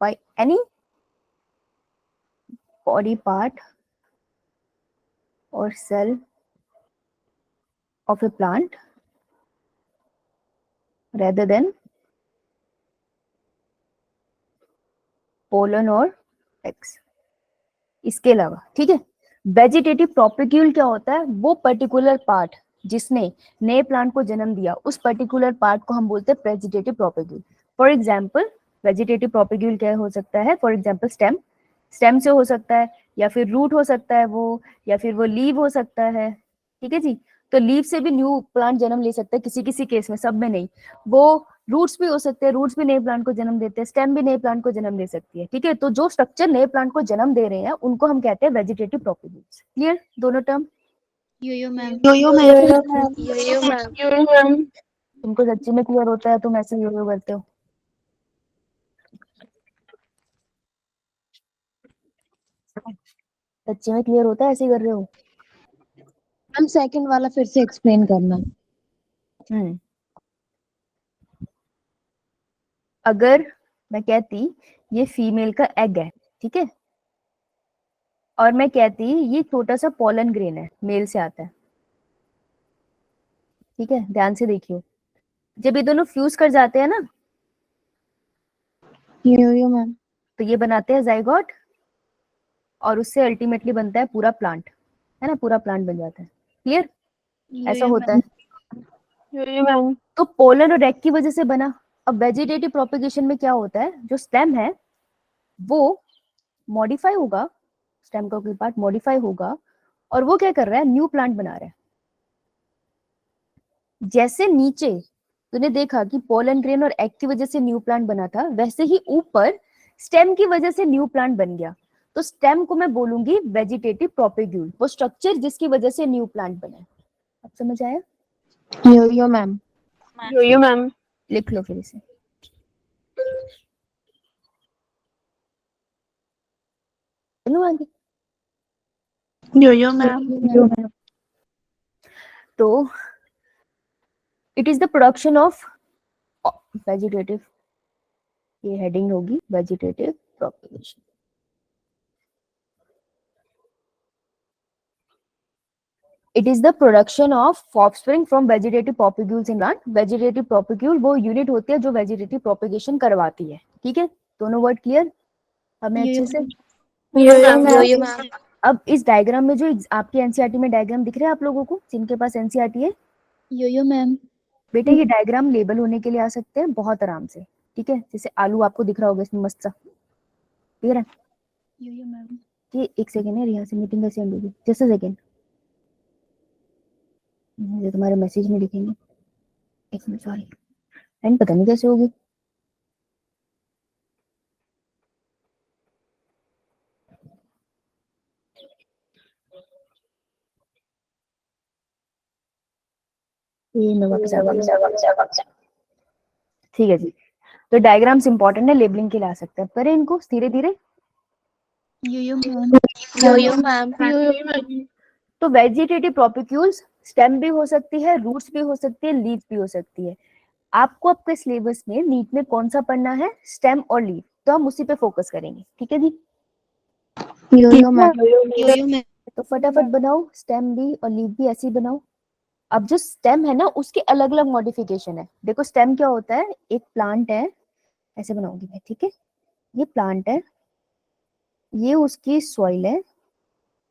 by any body part or cell of a plant rather than pollen or eggs। इसके अलावा, ठीक है, वेजिटेटिव प्रोपेग्यूल क्या होता है? वो पर्टिकुलर पार्ट जिसने नए प्लांट को जन्म दिया, उस पर्टिकुलर पार्ट को हम बोलते हैं vegetative propagule. For example vegetative propagule क्या हो सकता है? फॉर एग्जाम्पल स्टेम, स्टेम से हो सकता है, या फिर रूट हो सकता है वो, या फिर वो लीव हो सकता है, ठीक है जी। तो लीव से भी न्यू प्लांट जन्म ले सकता है किसी किसी केस में, सब में नहीं। वो रूट्स भी हो सकते हैं, रूट्स भी नए प्लांट को जन्म देते हैं, स्टेम भी नए प्लांट को जन्म दे सकती है, ठीक है। तो जो स्ट्रक्चर नए प्लांट को जन्म दे रहे हैं उनको हम कहते हैं वेजिटेटिव प्रोपेग्यूल्स। क्लियर दोनों टर्म? यो मैम। तुमको सच्ची में क्लियर होता है तुम ऐसे यो करते हो? सच्ची में क्लियर होता है ऐसे ही कर रहे हो? मैम सेकंड वाला फिर से एक्सप्लेन करना। अगर मैं कहती ये फीमेल का एग है, ठीक है, और मैं कहती ये छोटा सा पोलन ग्रेन है, मेल से आता है, ठीक है, ध्यान से देखियो। जब ये दोनों फ्यूज कर जाते हैं ना, यो मैम। तो ये बनाते हैं जाइगोट, और उससे अल्टीमेटली बनता है पूरा प्लांट, है ना, पूरा प्लांट बन जाता है। क्लियर? ऐसा होता है। तो पोलन और एग की वजह से बना। अब वेजिटेटिव प्रोपेगेशन में क्या होता है? जो स्टेम है वो मॉडिफाई होगा, स्टेम का कोई पार्ट मॉडिफाई होगा, और वो क्या कर रहा है? न्यू प्लांट बना रहा है। जैसे नीचे तूने देखा कि पोलन ग्रेन और एग की वजह से न्यू प्लांट बना था, वैसे ही ऊपर स्टेम की वजह से न्यू प्लांट बन गया। तो स्टेम को मैं बोलूंगी वेजिटेटिव प्रोपेग्यूल, वो स्ट्रक्चर जिसकी वजह से न्यू प्लांट बना है। अब समझ आया? यो मैम। Yo-yo, ma'am. लिख लो फिर इसे। चलो आगे। Yo-yo, ma'am. तो it is the production of vegetative, ये हेडिंग होगी vegetative propagation. It is the production of offspring from vegetative propagules in plant. Vegetative propagule वो यूनिट होती है जो वेजिटेटिव प्रोपेगेशन करवाती है। ठीक है, दोनों वर्ड क्लियर हमें अच्छे से? Yo-yo, ma'am. अब इस डायग्राम में जो आपके एनसीईआरटी में डायग्राम दिख रहे हैं आप लोगों को, जिनके पास एनसीईआरटी है, यो मैम। बेटा ये डायग्राम लेबल होने के लिए आ सकते हैं बहुत आराम से। ठीक है, जैसे आलू आपको दिख रहा होगा इसमें मस्त सा, क्लियर है? Yo ma'am. ये एक सेकेंड है, यहाँ से मीटिंग कैसे एंड होगी, जस्ट अ सेकेंड, मुझे तुम्हारे मैसेज में लिखेंगे। एक मिनट, सॉरी, एंड पता नहीं कैसे होगी। ये मैं वापस आ गई। ठीक है जी, तो डायग्राम्स इंपॉर्टेंट है, लेबलिंग के लिए आ सकते हैं, करें इनको धीरे धीरे। यो मैम। Yo-yo, ma'am. तो वेजिटेटिव प्रोपिक्यूल्स स्टेम भी हो सकती है, रूट्स भी हो सकती है, लीफ भी हो सकती है। आपको आपके सिलेबस में नीट में कौन सा पढ़ना है, स्टेम और लीफ, तो हम उसी पे फोकस करेंगे। ठीक है जी, यो मैम। तो फटाफट बनाओ, स्टेम भी और लीफ भी ऐसे ही बनाओ। अब जो स्टेम है ना उसके अलग अलग मॉडिफिकेशन है। देखो स्टेम क्या होता है, एक प्लांट है, ऐसे बनाऊंगी मैं, ठीक है, ये प्लांट है, ये उसकी सॉइल है,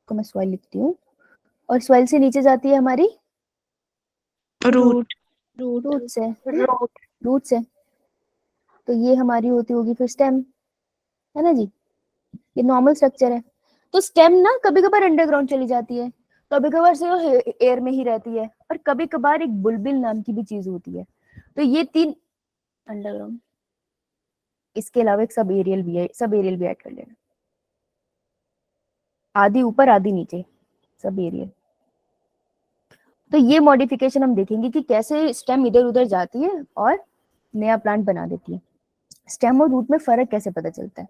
तो मैं सॉइल लिखती हूँ, और सॉइल से नीचे जाती है हमारी Root. रूट्स है, रूट्स है, तो ये हमारी होती होगी फिर स्टेम, है ना जी, ये नॉर्मल स्ट्रक्चर है। तो स्टेम ना कभी कभार अंडरग्राउंड चली जाती है, कभी कभार से एयर में ही रहती है, और कभी कभार एक बुलबिल नाम की भी चीज होती है। तो ये तीन अंडरग्राउंड, इसके अलावा एक सब एरियल भी है, सब एरियल भी ऐड कर लेना, आधी ऊपर आधी नीचे, सब एरियल। तो ये मॉडिफिकेशन हम देखेंगे कि कैसे स्टेम इधर उधर जाती है और नया प्लांट बना देती है। स्टेम और रूट में फर्क कैसे पता चलता है?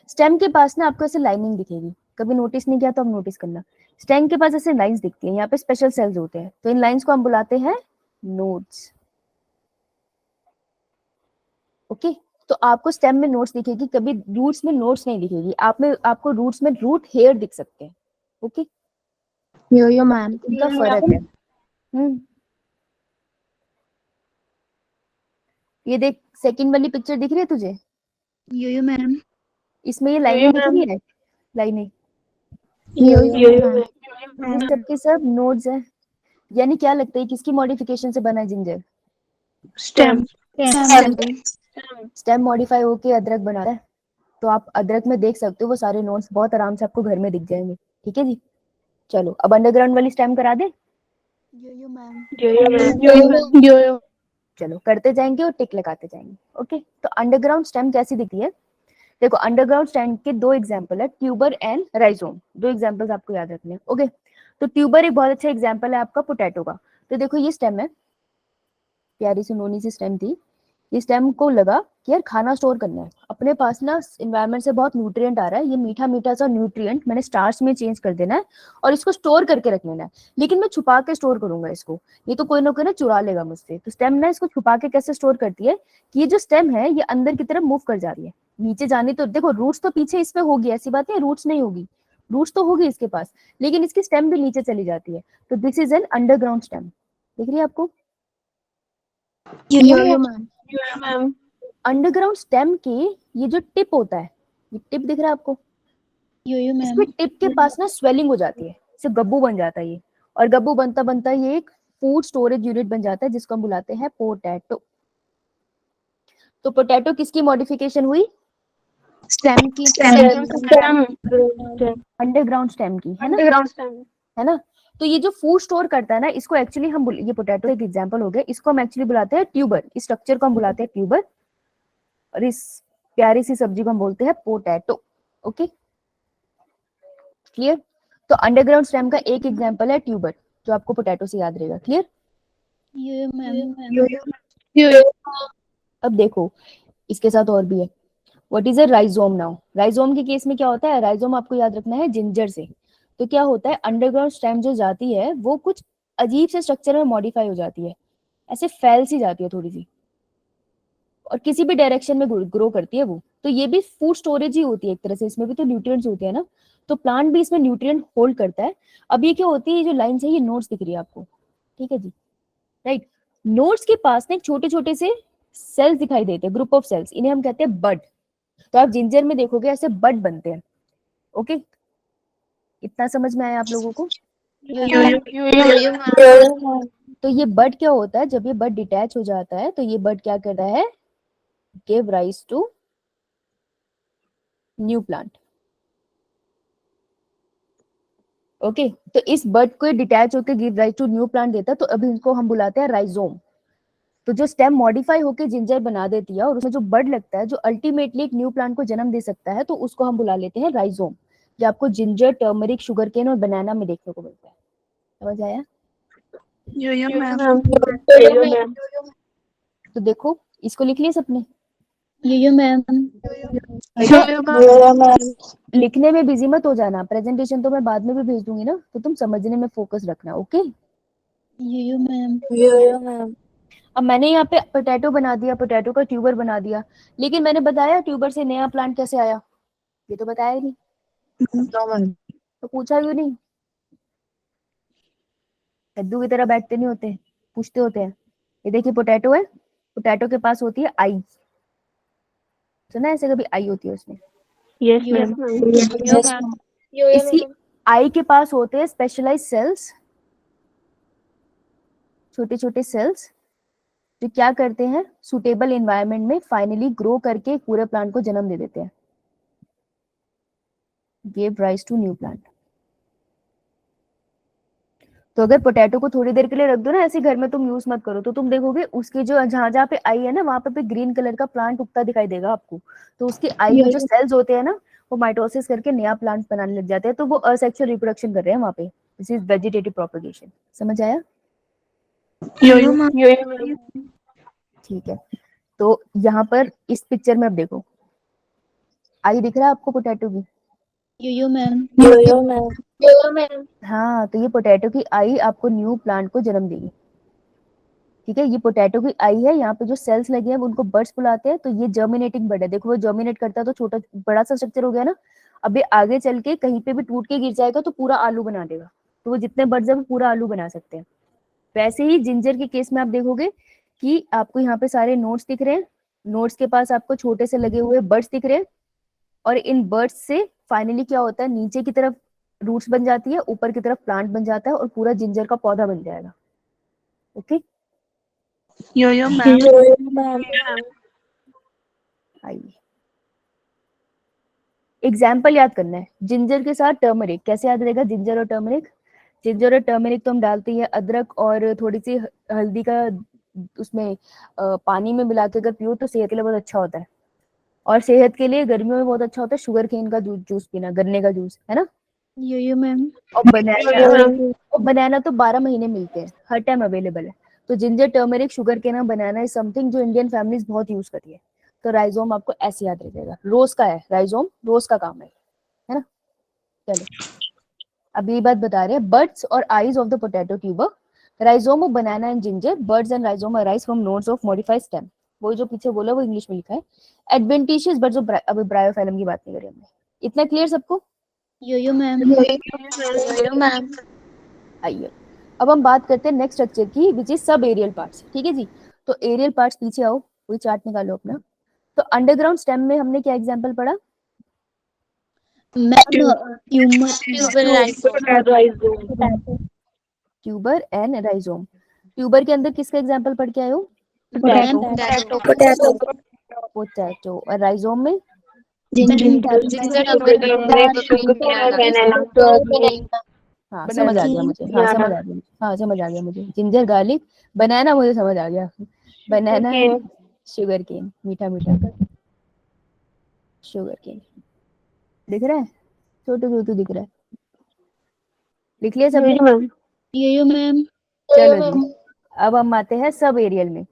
स्टेम के पास ना आपको ऐसे लाइनिंग दिखेगी, कभी नोटिस नहीं किया तो अब नोटिस करना। स्टेम के पास ऐसे लाइंस दिखती हैं, यहाँ पे स्पेशल सेल्स होते हैं, तो इन लाइंस को हम बुलाते हैं नोड्स। ओके, तो आपको स्टेम में नोड्स दिखेगी, कभी रूट्स में नोड्स नहीं दिखेगी। आपको रूट्स में रूट हेयर दिख सकते हैं। ओके, यो मैम। इनका फर्क है। ये देख, सेकंड वाली पिक्चर दिख रही है तुझे? यो मैम। इसमें ये लाइनें दिख रही है, लाइनें, यो ये सब के सब नोड्स है। यानी क्या लगता है किसकी मॉडिफिकेशन से बना है जिंजर? Stem. स्टेम मॉडिफाई होके अदरक बना है, तो आप अदरक में देख सकते हो वो सारे नोड्स बहुत आराम से आपको घर में दिख जाएंगे। ठीक है जी, चलो अब अंडरग्राउंड वाली स्टेम करा दे। यो मैम। Yo-yo. चलो करते जाएंगे और टिक लगाते जाएंगे। ओके, तो अंडरग्राउंड स्टेम कैसी दिखती है? देखो अंडरग्राउंड स्टेम के दो एग्जांपल है, ट्यूबर एंड राइजोम, दो एग्जांपल्स आपको याद रखने हैं। ओके, तो ट्यूबर एक बहुत अच्छा एग्जांपल है आपका पोटैटो का। तो देखो ये स्टेम है, प्यारी सी नोनी सी स्टेम थी। इस स्टेम को लगा कि यार खाना स्टोर करना है, अपने पास ना एनवायरनमेंट से बहुत न्यूट्रिएंट आ रहा है, ये मीठा मीठा सा न्यूट्रिएंट मैंने स्टार्च में चेंज कर देना है और इसको स्टोर करके रख लेना है, लेकिन मैं छुपा के स्टोर करूंगा इसको, ये तो कोई ना कोई ना चुरा लेगा मुझसे। तो स्टेम ना इसको छुपा के कैसे स्टोर करती है कि ये जो स्टेम है ये अंदर की तरफ मूव कर जा रही है, नीचे जानी तो देखो रूट्स तो पीछे इसमें होगी, ऐसी बात है रूट्स नहीं होगी, रूट्स तो होगी इसके पास, लेकिन इसकी स्टेम भी नीचे चली जाती है। तो this is an underground stem, दिख रही है आपको? यो मैम। Ma'am. अंडरग्राउंड स्टेम की ये जो टिप होता है, ये टिप दिख रहा है आपको? यो मैम। इसमें टिप के पास ना स्वेलिंग हो जाती है, इससे गब्बू बन जाता है ये, और गब्बू बनता बनता ये एक फूड स्टोरेज यूनिट बन जाता है जिसको हम बुलाते हैं पोटैटो। तो पोटैटो किसकी मॉडिफिकेशन हुई? स्टेम की। अंडरग्राउंड स्टेम की, है ना? Underground stem. है ना? तो ये जो फूड स्टोर करता है ना, इसको एक्चुअली हम ये पोटैटो एक एग्जांपल हो गया, इसको हम एक्चुअली बुलाते हैं ट्यूबर, इस स्ट्रक्चर को हम बुलाते हैं ट्यूबर, और इस प्यारी सी सब्जी को हम बोलते हैं पोटैटो। Okay clear? तो अंडरग्राउंड स्टेम का एक एग्जांपल है ट्यूबर, जो आपको पोटैटो से याद रहेगा। क्लियर? अब देखो इसके साथ और भी है। What is a rhizome now? Rhizome के केस में क्या होता है, राइजोम आपको याद रखना है जिंजर से। तो क्या होता है, अंडरग्राउंड स्टेम जो जाती है वो कुछ अजीब से स्ट्रक्चर में मॉडिफाई हो जाती है, ऐसे फैल सी जाती है थोड़ी सी, और किसी भी डायरेक्शन में ग्रो करती है वो। तो ये भी फूड स्टोरेज ही होती है एक तरह से, इसमें भी तो न्यूट्रिएंट्स होते हैं ना, तो प्लांट भी इसमें न्यूट्रिएंट होल्ड करता है। अब ये क्या होती है, ये जो लाइन है ये नोड्स दिख रही है आपको, ठीक है जी, राइट। नोड्स के पास में छोटे छोटे से सेल्स दिखाई देते हैं, ग्रुप ऑफ सेल्स, इन्हें हम कहते हैं बड। तो आप जिंजर में देखोगे ऐसे बड बनते हैं। ओके इतना समझ में आया आप लोगों को? तो ये बड क्या होता है, जब ये बड डिटैच हो जाता है तो ये बड क्या करता है, give rise to new plant. Okay तो इस बड को डिटैच होकर give rise to new plant देता है, तो अभी इनको हम बुलाते हैं राइजोम। तो जो स्टेम मॉडिफाई होकर जिंजर बना देती है और उसमें जो बड लगता है जो अल्टीमेटली एक न्यू प्लांट को जन्म दे सकता है, तो उसको हम बुला लेते हैं राइजोम। ये आपको जिंजर, टर्मरिक, शुगर केन और बनाना में देखने को मिलता है। समझ आया? तो देखो इसको लिख लिया सबने? लिखने में बिजी मत हो जाना, प्रेजेंटेशन तो मैं बाद में भी भेज दूंगी ना, तो तुम समझने में फोकस रखना। ओके अब मैंने यहाँ पे पोटैटो बना दिया, पोटैटो का ट्यूबर बना दिया, लेकिन मैंने बताया ट्यूबर से नया प्लांट कैसे आया? ये तो बताया ही नहीं, तो पूछा क्यों नहीं? कद्दू की तरह बैठते नहीं होते, पूछते होते हैं। ये देखिए पोटैटो है, पोटैटो के पास होती है आई, सुना ऐसे कभी आई होती है उसमें? इसी आई के पास होते हैं स्पेशलाइज सेल्स, छोटे छोटे सेल्स, जो क्या करते हैं, सुटेबल एनवायरनमेंट में फाइनली ग्रो करके पूरे प्लांट को जन्म दे देते हैं, give rise to new plant. तो अगर पोटैटो को थोड़ी देर के लिए रख दो ना ऐसे घर में, तुम यूज मत करो, तो तुम देखोगे उसकी जो जहां जहां पे आई है ना, वहां पे ग्रीन कलर का प्लांट उगता दिखाई देगा आपको। तो उसकी आई में जो सेल्स होते हैं ना, वो माइटोसिस करके नया प्लांट बनाने लग जाते हैं, तो वो असेक्सुअल रिप्रोडक्शन कर रहे हैं वहां पे। This is vegetative propagation. समझ आया? ठीक है, तो यहाँ पर इस पिक्चर में अब देखो, आई दिख रहा है आपको पोटैटो की? हाँ, तो ये पोटैटो की आई आपको न्यू प्लांट को जन्म देगी। ठीक है, ये पोटैटो की आई है, यहाँ पे जो सेल्स लगे हैं उनको बर्ड्स बुलाते हैं। तो ये जर्मिनेटिंग बर्ड है, देखो वो जर्मिनेट करता है तो छोटा बड़ा सा स्ट्रक्चर हो गया ना। अब ये आगे चल के कहीं पे भी टूट के गिर जाएगा तो पूरा आलू बना देगा, तो वो जितने बर्ड्स है वो पूरा आलू बना सकते हैं। वैसे ही जिंजर के केस में आप देखोगे कि आपको यहाँ पे सारे नोड्स दिख रहे हैं, नोड्स के पास आपको छोटे से लगे हुए बर्ड्स दिख रहे हैं, और इन बर्ड्स से फाइनली क्या होता है, नीचे की तरफ रूट्स बन जाती है, ऊपर की तरफ प्लांट बन जाता है और पूरा जिंजर का पौधा बन जाएगा। ओके आइए एग्जाम्पल याद करना है। जिंजर के साथ टर्मरिक कैसे याद रहेगा? जिंजर और टर्मरिक, जिंजर और टर्मरिक तो हम डालते हैं, अदरक और थोड़ी सी हल्दी का उसमें पानी में मिला के अगर पियो तो सेहत के लिए बहुत अच्छा होता है। और सेहत के लिए गर्मियों में बहुत अच्छा होता है शुगर केन का जूस पीना, गन्ने का जूस, है ना? और बनाना तो 12 महीने मिलते हैं, हर टाइम अवेलेबल है। तो ginger, turmeric, sugar cane, banana is something जो इंडियन फैमिलीज बहुत यूज करती है। तो राइजोम आपको ऐसे याद रह जाएगा, रोज का है राइजोम, रोज का काम है ना? चलो अब ये बात बता रहे हैं, बर्ड्स और eyes of the potato tuber, rhizome of banana and ginger, birds and rhizome arise from nodes of modified stem. वो जो पीछे बोला वो इंग्लिश में लिखा है। एडवेंटिशियस बर्ड्स, अभी ब्रायोफाइलम की बात नहीं करें हमने। इतना क्लियर सबको? मैम। आइए अब हम बात करते हैं नेक्स्ट स्ट्रक्चर की, which is sub aerial parts. ठीक है जी, तो एरियल पार्ट्स पीछे आओ, कोई चार्ट निकालो अपना। तो अंडरग्राउंड स्टेम में हमने क्या एग्जांपल पढ़ा? Tuber and rhizome. ट्यूबर के अंदर किसका एग्जांपल पढ़ के आए हो? पोटैटो। और राइजोम में हाँ समझ आ गया मुझे, हाँ समझ आ गया, हाँ समझ आ गया मुझे। जिंजर गार्लिक बनाना मुझे समझ आ गया। बनाना शुगर केन, मीठा मीठा शुगर केन दिख रहा है, छोटू छोटू दिख रहा है। लिख लिया सबने? मैम। Yo ma'am. चलो जी, अब हम आते हैं सब एरियल में।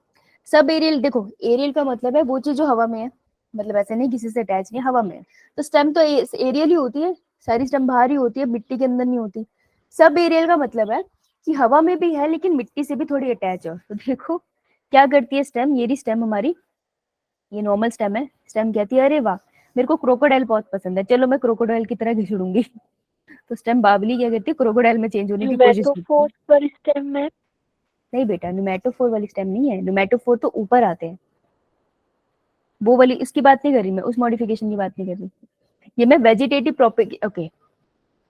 सब एरियल देखो, एरियल का मतलब है वो चीज जो हवा में है, मतलब ऐसे नहीं किसी से अटैच नहीं, हवा में है। तो स्टेम तो एरियल ही होती है, सारी स्टेम बाहर ही होती है, मिट्टी के अंदर नहीं होती। सब एरियल का मतलब है कि हवा में भी है लेकिन मिट्टी से भी थोड़ी अटैच है। तो देखो क्या करती है स्टेम, ये रही स्टेम हमारी, ये नॉर्मल स्टेम है। स्टेम कहती है अरे वाह मेरे को क्रोकोडाइल बहुत पसंद है, चलो मैं क्रोकोडाइल की तरह घिसड़ूंगी। तो स्टेम बावली क्या करती है, क्रोकोडाइल में चेंज होने की कोशिश करती है। पर स्टेम में नहीं बेटा, न्यूमेटोफोर वाली स्टेम नहीं है, न्यूमेटोफोर तो ऊपर आते हैं, वो वाली इसकी बात नहीं कर रही मैं, उस मॉडिफिकेशन की बात नहीं कर रही। ये मैं वेजिटेटिव ओके,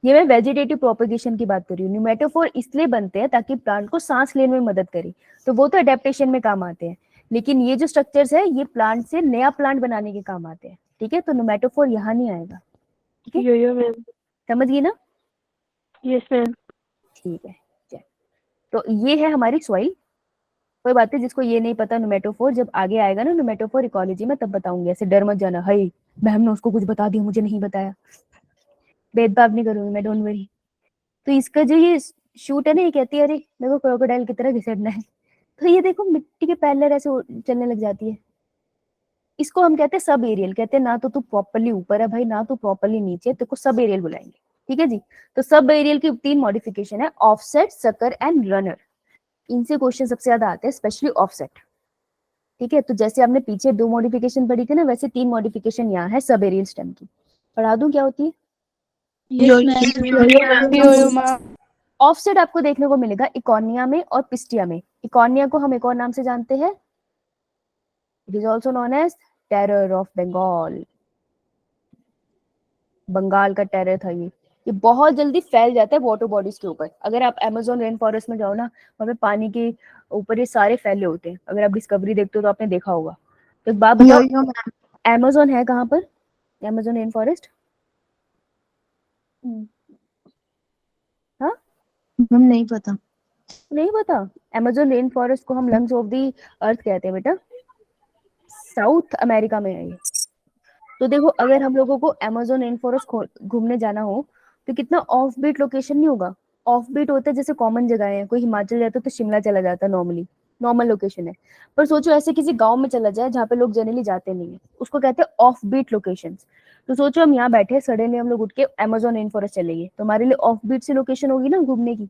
ये मैं वेजिटेटिव प्रोपेगेशन की बात कर रही हूँ। न्यूमेटोफोर इसलिए बनते हैं ताकि प्लांट को सांस लेने में मदद करे, तो वो तो अडेप्टेशन में काम आते हैं, लेकिन ये जो स्ट्रक्चर्स है ये प्लांट से नया प्लांट बनाने के काम आते हैं। ठीक है, तो न्यूमेटोफोर यहाँ नहीं आएगा। ठीक है, यो मैम। समझ गई ना? Yes ma'am. ठीक है, चल। तो ये है हमारी सॉइल। कोई बात नहीं, जिसको ये नहीं पता न्यूमेटोफोर, जब आगे आएगा ना न्यूमेटोफोर इकोलॉजी में तब बताऊंगी, ऐसे डर मत जाना, हाय मैम ने उसको कुछ बता दिया मुझे नहीं बताया, भेदभाव नहीं करूंगी मैं, डोंट वरी। तो इसका जो ये शूट है ना, ये कहती है अरे मेरे को क्रोकोडाइल की तरह घिसटना है, तो ये देखो मिट्टी के पैरेलल ऐसे चलने लग जाती है। इसको हम कहते हैं सब एरियल, कहते हैं ना तो तू प्रॉपर्ली ऊपर है भाई, ना तू प्रॉपर्ली नीचे, तेरे को सब एरियल बुलाएंगे। ठीक है जी। तो सब एरियल की 3 मॉडिफिकेशन है, ऑफसेट, सकर एंड रनर। इनसे क्वेश्चन सबसे ज्यादा आते हैं, स्पेशली ऑफसेट। ठीक है, तो जैसे आपने पीछे 2 मॉडिफिकेशन पढ़ी थी ना, वैसे 3 मॉडिफिकेशन यहाँ है सब एरियल स्टेम की। पढ़ा दूं क्या होती है? Yo ma'am. ऑफसेट आपको देखने को मिलेगा इकोनिया में और पिस्टिया में। इकोनिया को हम एक और नाम से जानते हैं, it is also known as terror of Bengal. Bengal का टेरर था ये बहुत जल्दी फैल जाता है वाटर बॉडीज के ऊपर। अगर आप अमेज़न रेन फॉरेस्ट में जाओ ना, वहाँ पे पानी के ऊपर ये सारे फैले होते हैं। अगर आप डिस्कवरी देखते हो तो आपने देखा होगा। तो एक बात बताओ, अमेज़न है कहाँ पर, अमेज़न रेन फॉरेस्ट? हाँ मैम नहीं पता। नहीं पता? अमेज़न रेन फॉरेस्ट को हम लंग्स ऑफ दी अर्थ कहते हैं बेटा, साउथ अमेरिका में है ये। तो देखो अगर हम लोगों को अमेज़न रेन फॉरेस्ट घूमने जाना हो तो कितना ऑफ बीट लोकेशन नहीं होगा। ऑफ बीट होता है जैसे कॉमन जगह है, कोई हिमाचल जाता है तो शिमला चला जाता है, नॉर्मली नॉर्मल लोकेशन है। पर सोचो ऐसे किसी गांव में चला जाए जहाँ पे लोग जनरली जाते नहीं है, उसको कहते हैं ऑफ बीट लोकेशंस। तो सोचो हम यहाँ बैठे, सडनली हम लोग उठ के अमेज़न रेन फॉरेस्ट चलेंगे, तो हमारे लिए ऑफ बीट सी लोकेशन होगी ना घूमने की।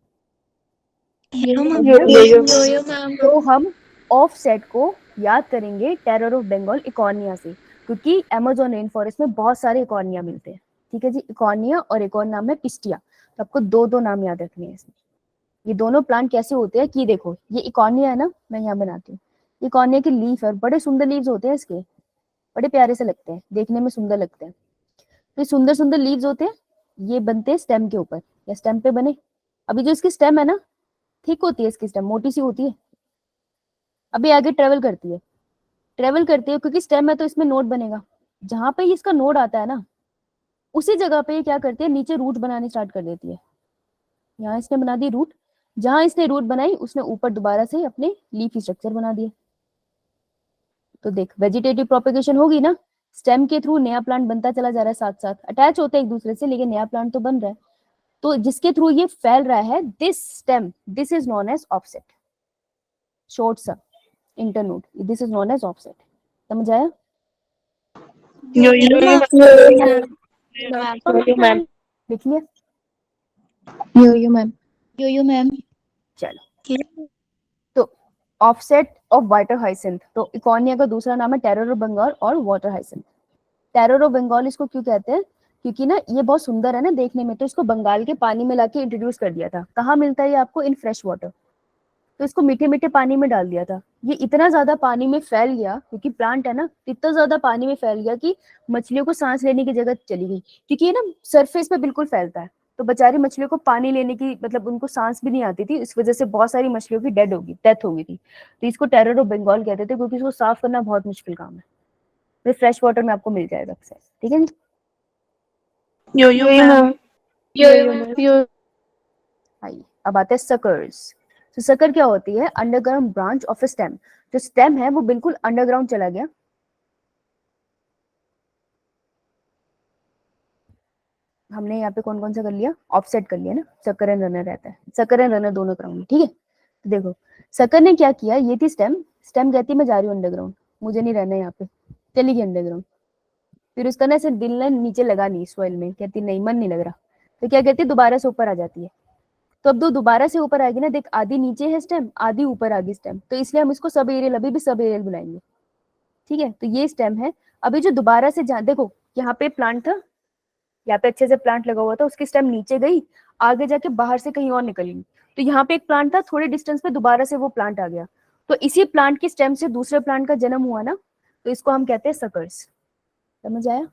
तो हम ऑफ सेट को याद करेंगे टेरर ऑफ बंगाल इकोनिया से, क्योंकि अमेज़न रेन फॉरेस्ट में बहुत सारे इकोनिया मिलते हैं। ठीक है जी, इकोनिया और एक और नाम है पिस्टिया। तो आपको 2 नाम याद रखने हैं इसमें। ये दोनों प्लांट कैसे होते हैं कि देखो, ये इकोनिया है ना, मैं यहाँ बनाती हूँ। इकोनिया के लीफ है, बड़े सुंदर लीव्स होते हैं इसके, बड़े प्यारे से लगते हैं, देखने में सुंदर लगते हैं। तो सुंदर सुंदर लीव्स होते हैं, ये बनते हैं स्टेम के ऊपर, या स्टेम पे बने। अभी जो इसकी स्टेम है ना, थिक होती है इसकी स्टेम, मोटी सी होती है, अभी आगे ट्रेवल करती है, क्योंकि स्टेम है तो इसमें नोड बनेगा। जहां पे इसका नोड आता है ना, उसी जगह पे ये क्या करती है, नीचे रूट बनानी स्टार्ट कर देती है। यहाँ इसने बना दी रूट, जहां इसने रूट बनाई उसने ऊपर दोबारा से अपने लीफी स्ट्रक्चर बना दिए। तो देख वेजिटेटिव प्रोपेगेशन होगी ना, स्टेम के थ्रू नया प्लांट बनता चला जा रहा है, साथ साथ अटैच होते हैं एक दूसरे से, लेकिन नया प्लांट तो बन रहा है। तो जिसके थ्रू ये फैल रहा है, this stem, this is known as offset, short सा internode, this is known as offset. समझ आया? मैम। लिख लिया? Yo ma'am. चलो, तो ऑफसेट ऑफ वाटर हाइसिंथ, तो इकोनिया का दूसरा नाम है टेरर ऑफ बंगाल और water hyacinth. Terror of Bengal इसको क्यों कहते हैं, क्योंकि ना ये बहुत सुंदर है ना देखने में, तो इसको बंगाल के पानी में लाके इंट्रोड्यूस कर दिया था। कहाँ मिलता है ये आपको? In fresh water. तो इसको मीठे मीठे पानी में डाल दिया था। ये इतना ज्यादा पानी में फैल गया, क्योंकि प्लांट है ना, इतना ज्यादा पानी में फैल गया कि मछलियों को सांस लेने की जगह चली गई, क्योंकि ये ना सरफेस पे बिल्कुल फैलता है। तो बेचारी मछलियों को पानी लेने की, मतलब उनको सांस भी नहीं आती थी, इस वजह से बहुत सारी मछलियों की डेथ हो गई थी। तो इसको टेरर ऑफ बंगाल कहते थे, क्योंकि इसको साफ करना बहुत मुश्किल काम है। फिर फ्रेश वाटर में आपको मिल जाएगा अक्सर। ठीक है जी। Yo ma'am. आइए अब आते हैं सकर्स। तो सकर क्या होती है? Underground branch of A stem. जो स्टेम है वो बिल्कुल अंडरग्राउंड चला गया। हमने यहाँ पे कौन कौन सा कर लिया? ऑफसेट कर लिया ना। सकर एंड रनर रहता है, सकर एंड रनर दोनों ग्राउंड, ठीक है। तो देखो सकर ने क्या किया, ये थी स्टेम, स्टेम कहती है मैं जा रही हूँ अंडरग्राउंड, मुझे नहीं रहना यहाँ पे, चली गई अंडरग्राउंड। फिर उसका ना ऐसे दिल ने नीचे लगा नहीं सॉइल में, कहती नहीं मन नहीं लग रहा, तो क्या कहती है दोबारा से ऊपर आ जाती है। तो अब दो दोबारा से ऊपर आएगी ना, देख आधी नीचे है स्टेम, आधी ऊपर आ गई स्टेम, तो इसलिए हम इसको सब एरियल, अभी भी सब एरियल बुलाएंगे, ठीक है। तो ये स्टेम है। अभी जो दोबारा से देखो यहाँ पे प्लांट था, यहाँ पे अच्छे से प्लांट लगा हुआ था, उसकी स्टेम नीचे गई, आगे जाके बाहर से कहीं और निकल गई। तो यहाँ पे एक प्लांट था, थोड़े डिस्टेंस पे दोबारा से वो प्लांट आ गया, तो इसी प्लांट की स्टेम से दूसरे प्लांट का जन्म हुआ ना, तो इसको हम कहते हैं सकर्स। समझ आया?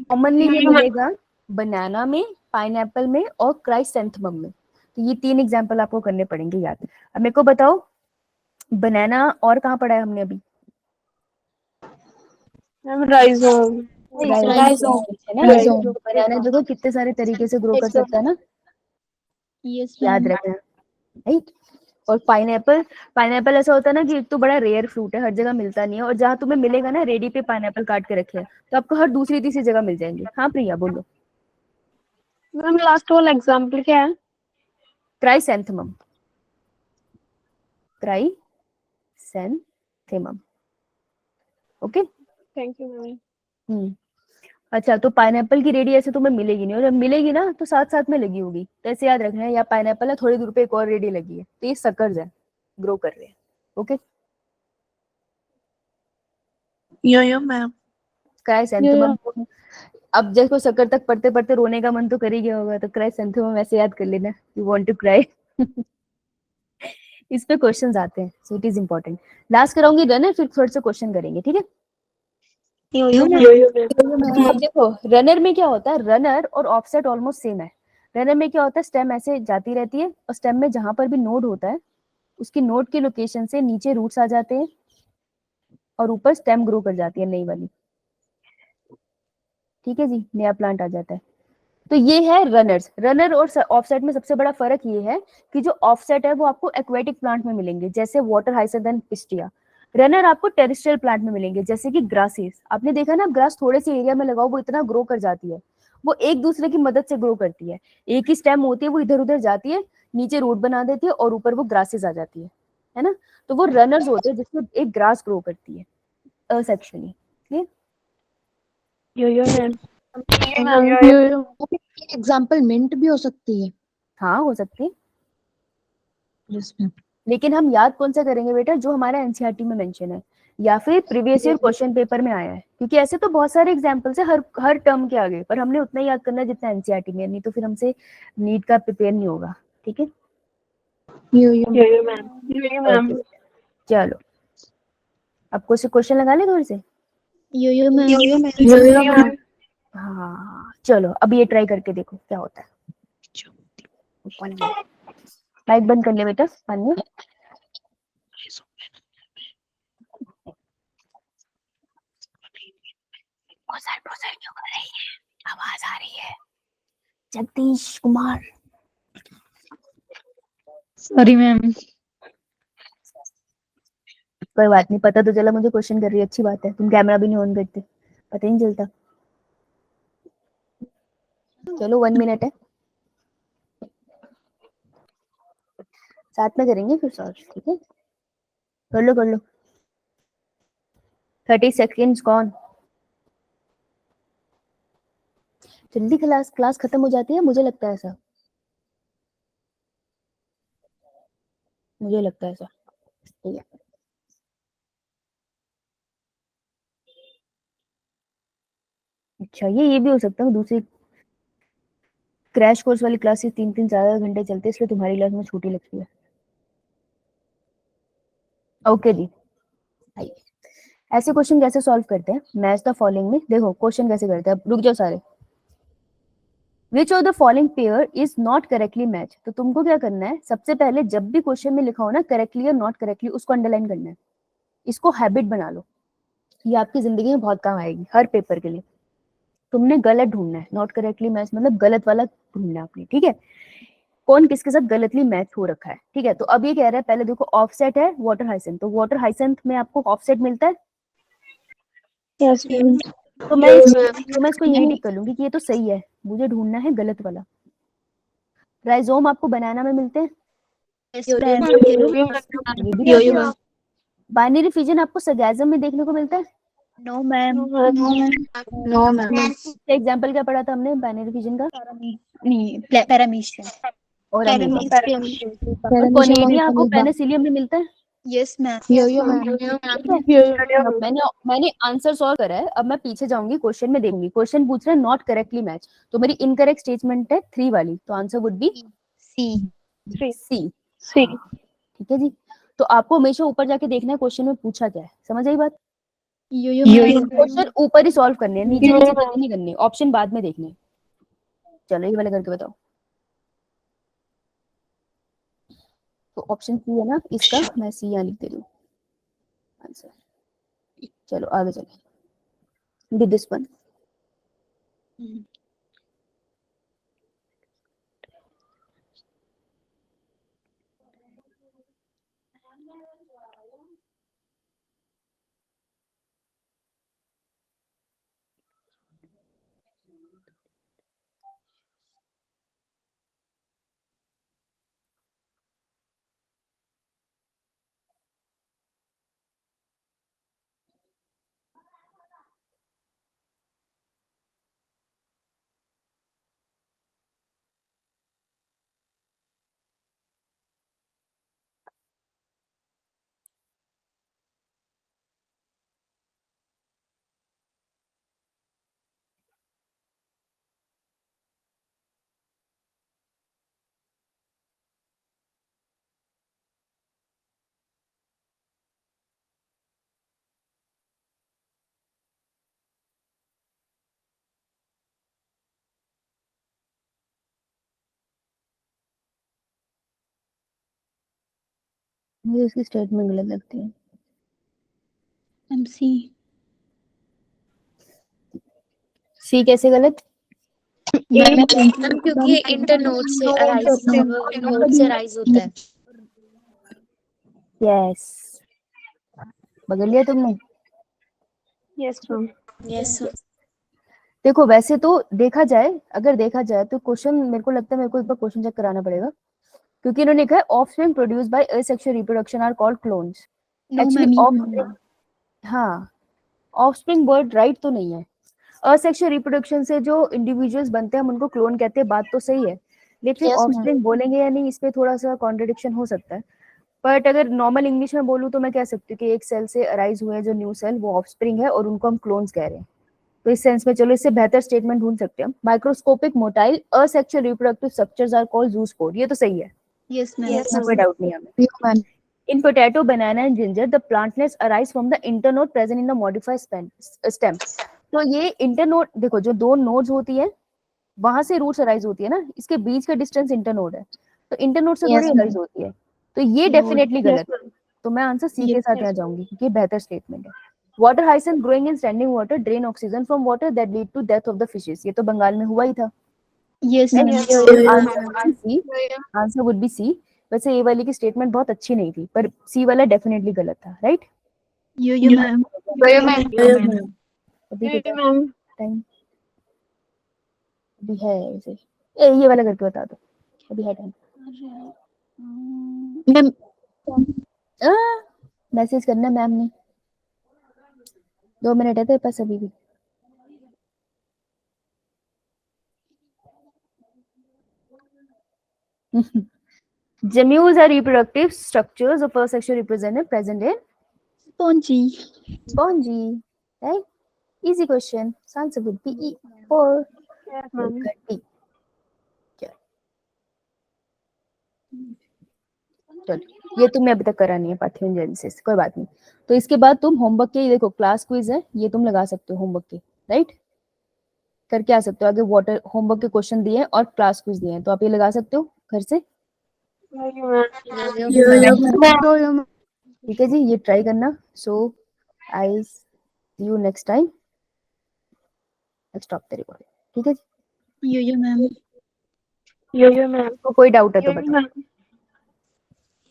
कॉमनली ये मिलेगा बनाना में, पाइनएप्पल में और क्राइसेंथेमम में। तो ये 3 एग्जांपल आपको करने पड़ेंगे याद। अब मेरे को बताओ बनाना और कहाँ पढ़ा है हमने अभी? राइजोम। Rhizome। बनाना देखो कितने सारे तरीके से ग्रो कर सकता है ना, यस याद रखना, राइट। और पाइनएप्पल, पाइनएप्पल ऐसा होता है ना कि एक तो बड़ा रेयर फ्रूट है, हर जगह मिलता नहीं है, और जहाँ तुम्हें मिलेगा ना रेडी पे पाइनएप्पल काट के रखे हैं, तो आपको हर दूसरी तीसरी जगह मिल जाएंगे। हाँ प्रिया बोलो। मैम लास्ट वाला एग्जांपल क्या है? Chrysanthemum, chrysanthemum, okay. Thank you ma'am. अच्छा, तो पाइनएप्पल की रेडी ऐसे तुम्हें मिलेगी नहीं, और जब मिलेगी ना तो साथ साथ में लगी होगी, तो ऐसे याद रखना है, या पाइनएप्पल है थोड़ी दूर पे एक और रेडी लगी है, तो ये सकर्स है, ग्रो कर रहे हैं, ओके। यो मैम। क्राइसेंथेमम, अब देखो सकर तक पढ़ते पढ़ते रोने का मन तो कर ही गया होगा, तो क्राइसेंथेमम ऐसे याद कर लेना, यू वांट टू क्राई। इस पे क्वेश्चंस आते हैं, so it is important. Last कराऊंगी रनर, फिर थोड़े से क्वेश्चन करेंगे, ठीक है। अब देखो रनर में क्या होता है, रनर और ऑफसेट ऑलमोस्ट सेम है। रनर में क्या होता है, स्टेम ऐसे जाती रहती है, और स्टेम में जहां पर भी नोड होता है उसकी नोड के लोकेशन से नीचे रूट्स आ जाते हैं, और ऊपर स्टेम ग्रो कर जाती है नई वाली, ठीक है जी, नया प्लांट आ जाता है। तो ये है रनर्स। रनर और ऑफसेट में सबसे बड़ा फर्क ये है कि जो ऑफसेट है वो आपको एक्वेटिक प्लांट में मिलेंगे, जैसे वाटर हाइसिंथ पिस्टिया। रनर आपको टेरेस्ट्रियल प्लांट में मिलेंगे, जैसे कि ग्रासेस। आपने देखा ना, ग्रास थोड़े से एरिया में लगाओ वो इतना ग्रो कर जाती है, वो एक दूसरे की मदद से ग्रो करती है। एक ही स्टेम होती है, वो इधर उधर जाती है, नीचे रूट बना देती है, और ऊपर वो ग्रासेस आ जाती है ना। तो वो रनर्स होते हैं जिसमें एक ग्रास ग्रो करती है असेक्शुअली। एग्जाम्पल मिंट भी हो सकती है। हाँ हो सकती है, यस मैम। लेकिन हम याद कौन सा करेंगे बेटा, जो हमारा एनसीईआरटी में मेंशन है या फिर प्रीवियस ईयर क्वेश्चन पेपर में आया है, क्योंकि ऐसे तो बहुत सारे एग्जांपल्स है हर टर्म के आगे, पर हमने उतना ही याद करना है जितना एनसीईआरटी में, नहीं तो फिर हमसे नीट का प्रिपेयर नहीं होगा, ठीक है। मैम। चलो अब कुछ क्वेश्चन लगा ले थोड़े से। यो मैम। हाँ चलो अब ये ट्राई करके देखो क्या होता है। लाइट बंद कर ले बेटा, पानी क्यों कर रही है, आवाज आ रही है। Jagdish Kumar, sorry ma'am. कोई बात नहीं, पता तो चला मुझे क्वेश्चन कर रही है, अच्छी बात है। तुम कैमरा भी नहीं ऑन करते, पता ही नहीं चलता। चलो 1 मिनट है, साथ में करेंगे फिर सॉल्व, ठीक है। कर लो 30 सेकेंड्स कौन, जल्दी क्लास खत्म हो जाती है, मुझे लगता है ऐसा, मुझे लगता है ऐसा, ठीक है। अच्छा ये भी हो सकता है दूसरी क्रैश कोर्स वाली क्लासेस 3-3 4 घंटे चलते हैं, इसलिए तुम्हारी क्लास में छोटी लगती है। ओके जी, आइए ऐसे क्वेश्चन कैसे सॉल्व करते हैं, मैच द फॉलोइंग में। देखो क्वेश्चन कैसे करते हैं, रुक जाओ सारे। Which of the following pair is not correctly match. तो तुमको क्या करना है, सबसे पहले जब भी क्वेश्चन में लिखा हो ना करेक्टली और नॉट करेक्टली, उसको अंडरलाइन करना है, इसको हैबिट बना लो, ये आपकी जिंदगी में बहुत काम आएगी हर पेपर के लिए। तुमने गलत ढूंढना है, नॉट करेक्टली मैच मतलब गलत वाला ढूंढना है आपने, ठीक है। कौन किसके साथ गलतली मैच हो रखा है, ठीक है। तो अब ये कह रहा है, पहले देखो ऑफसेट है वाटर हाइसेंथ, तो वाटर हाइसेंथ में आपको ऑफसेट मिलता है, Yes, ma'am. तो मैं इसको यही टिक कर लूंगी कि ये तो सही है, मुझे ढूंढना है गलत वाला। राइजोम आपको बनाना में मिलते हैं, ये भी Yo-yo, ma'am. बाइनरी फिजन आपको सगैज़म में देखने को मिलता है। No ma'am. No, ma'am. Example क्या पढ़ा था हमने बाइनरी फिजन का, नहीं पैरामीशियम। और पैरामीशियम कोनेडिया आपको पेनिसिलियम में मिलता है। Yes ma'am. Yo-yo, ma'am. अब मैंने आंसर सॉल्व करा है, अब मैं पीछे जाऊंगी क्वेश्चन में देखूंगी, क्वेश्चन पूछ रहा है नॉट करेक्टली मैच, तो मेरी इनकरेक्ट स्टेटमेंट है 3 वाली, तो answer would be C. C. C. ठीक है जी। तो आपको हमेशा ऊपर जाके देखना है क्वेश्चन में पूछा क्या है, समझ आई बात। क्वेश्चन ऊपर ही सॉल्व करने हैं, नीचे नीचे जल्दी नहीं करने, ऑप्शन बाद में देखने हैं। चलो ये वाला करके बताओ। तो ऑप्शन सी है ना इसका, मैं सी यहाँ लिख दे रही हूँ आंसर। चलो आगे चले, डू दिस वन। मुझे इसकी स्टेटमेंट गलत लगती है। सी। सी कैसे गलत? क्योंकि इंटरनोड से अराइज होता है। यस, बदल लिया तुमने। Yes, ma'am. यस। देखो वैसे तो देखा जाए, अगर देखा जाए तो क्वेश्चन मेरे को लगता है मेरे को एक बार क्वेश्चन चेक कराना पड़ेगा, क्योंकि इन्होंने लिखा है offspring produced by asexual reproduction are called clones. Actually offspring, हाँ ऑफस्प्रिंग वर्ड राइट तो नहीं है। असेक्सुअल रिप्रोडक्शन से जो इंडिविजुअल्स बनते हैं हम उनको क्लोन कहते हैं, बात तो सही है, लेकिन Yes, ma'am. ऑफस्प्रिंग बोलेंगे या नहीं इस पे थोड़ा सा कॉन्ट्रडिक्शन हो सकता है। बट अगर नॉर्मल इंग्लिश में बोलूँ तो मैं कह सकती हूँ कि एक सेल से अराइज हुए जो न्यू सेल वो ऑफस्प्रिंग है और उनको हम क्लोन्स कह रहे हैं। तो इस सेंस में चलो इससे बेहतर स्टेटमेंट ढूंढ सकते हैं हम, microscopic motile asexual reproductive structures are called zoospore, ये तो सही है, यस मैम। इसमें कोई डाउट नहीं है हमें। In potato, banana and ginger, the plantness arise from the internode present in the modified stem. तो ये इंटरनोड देखो, जो दो नोड्स होती है वहां से रूट्स अराइज होती है ना, इसके बीच का डिस्टेंस इंटरनोड है, तो इंटरनोड से थोड़ी अराइज होती है, तो ये डेफिनेटली गलत है। तो मैं आंसर सी के साथ यहाँ जाऊंगी क्योंकि बेहतर स्टेटमेंट है। Water hyacinth growing in standing water drain oxygen from water that lead to death of the fishes, ये तो बंगाल में हुआ ही था। Yes answer would be C. वैसे ये वाली की स्टेटमेंट बहुत अच्छी नहीं थी, पर सी वाला डेफिनेटली गलत था, राइट। मैम। अभी कितना टाइम अभी है वैसे, ये वाला करके बता दो, अभी है टाइम। मैसेज करना मैम ने, 2 मिनट है तेरे पास अभी भी। Gemmules are reproductive structures of asexual representative present in spongy, right? Easy question. So answer would be E. 4. Yes, ma'am. चलो ये तुमने अभी तक करा नहीं है पाथियोजेनेसिस, कोई बात नहीं। तो इसके बाद तुम होमवर्क के, देखो क्लास क्विज है, ये तुम लगा सकते हो होमवर्क के, राइट, करके आ सकते हो। आगे वाटर होमवर्क के क्वेश्चन दिए हैं और क्लास क्विज दिए हैं, तो आप ये लगा सकते हो घर से। ठीक है जी, ये ट्राई करना। So I see you next time. Stop the recording, ठीक है जी? Yo-yo, ma'am. Yo-yo, ma'am. तो कोई डाउट है तो Yo-yo, बताओ। ma'am.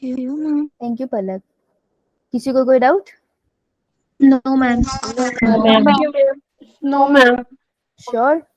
Yo-yo, ma'am. Thank you Palak. किसी को कोई doubt? No, ma'am. No, ma'am. No, ma'am. Sure?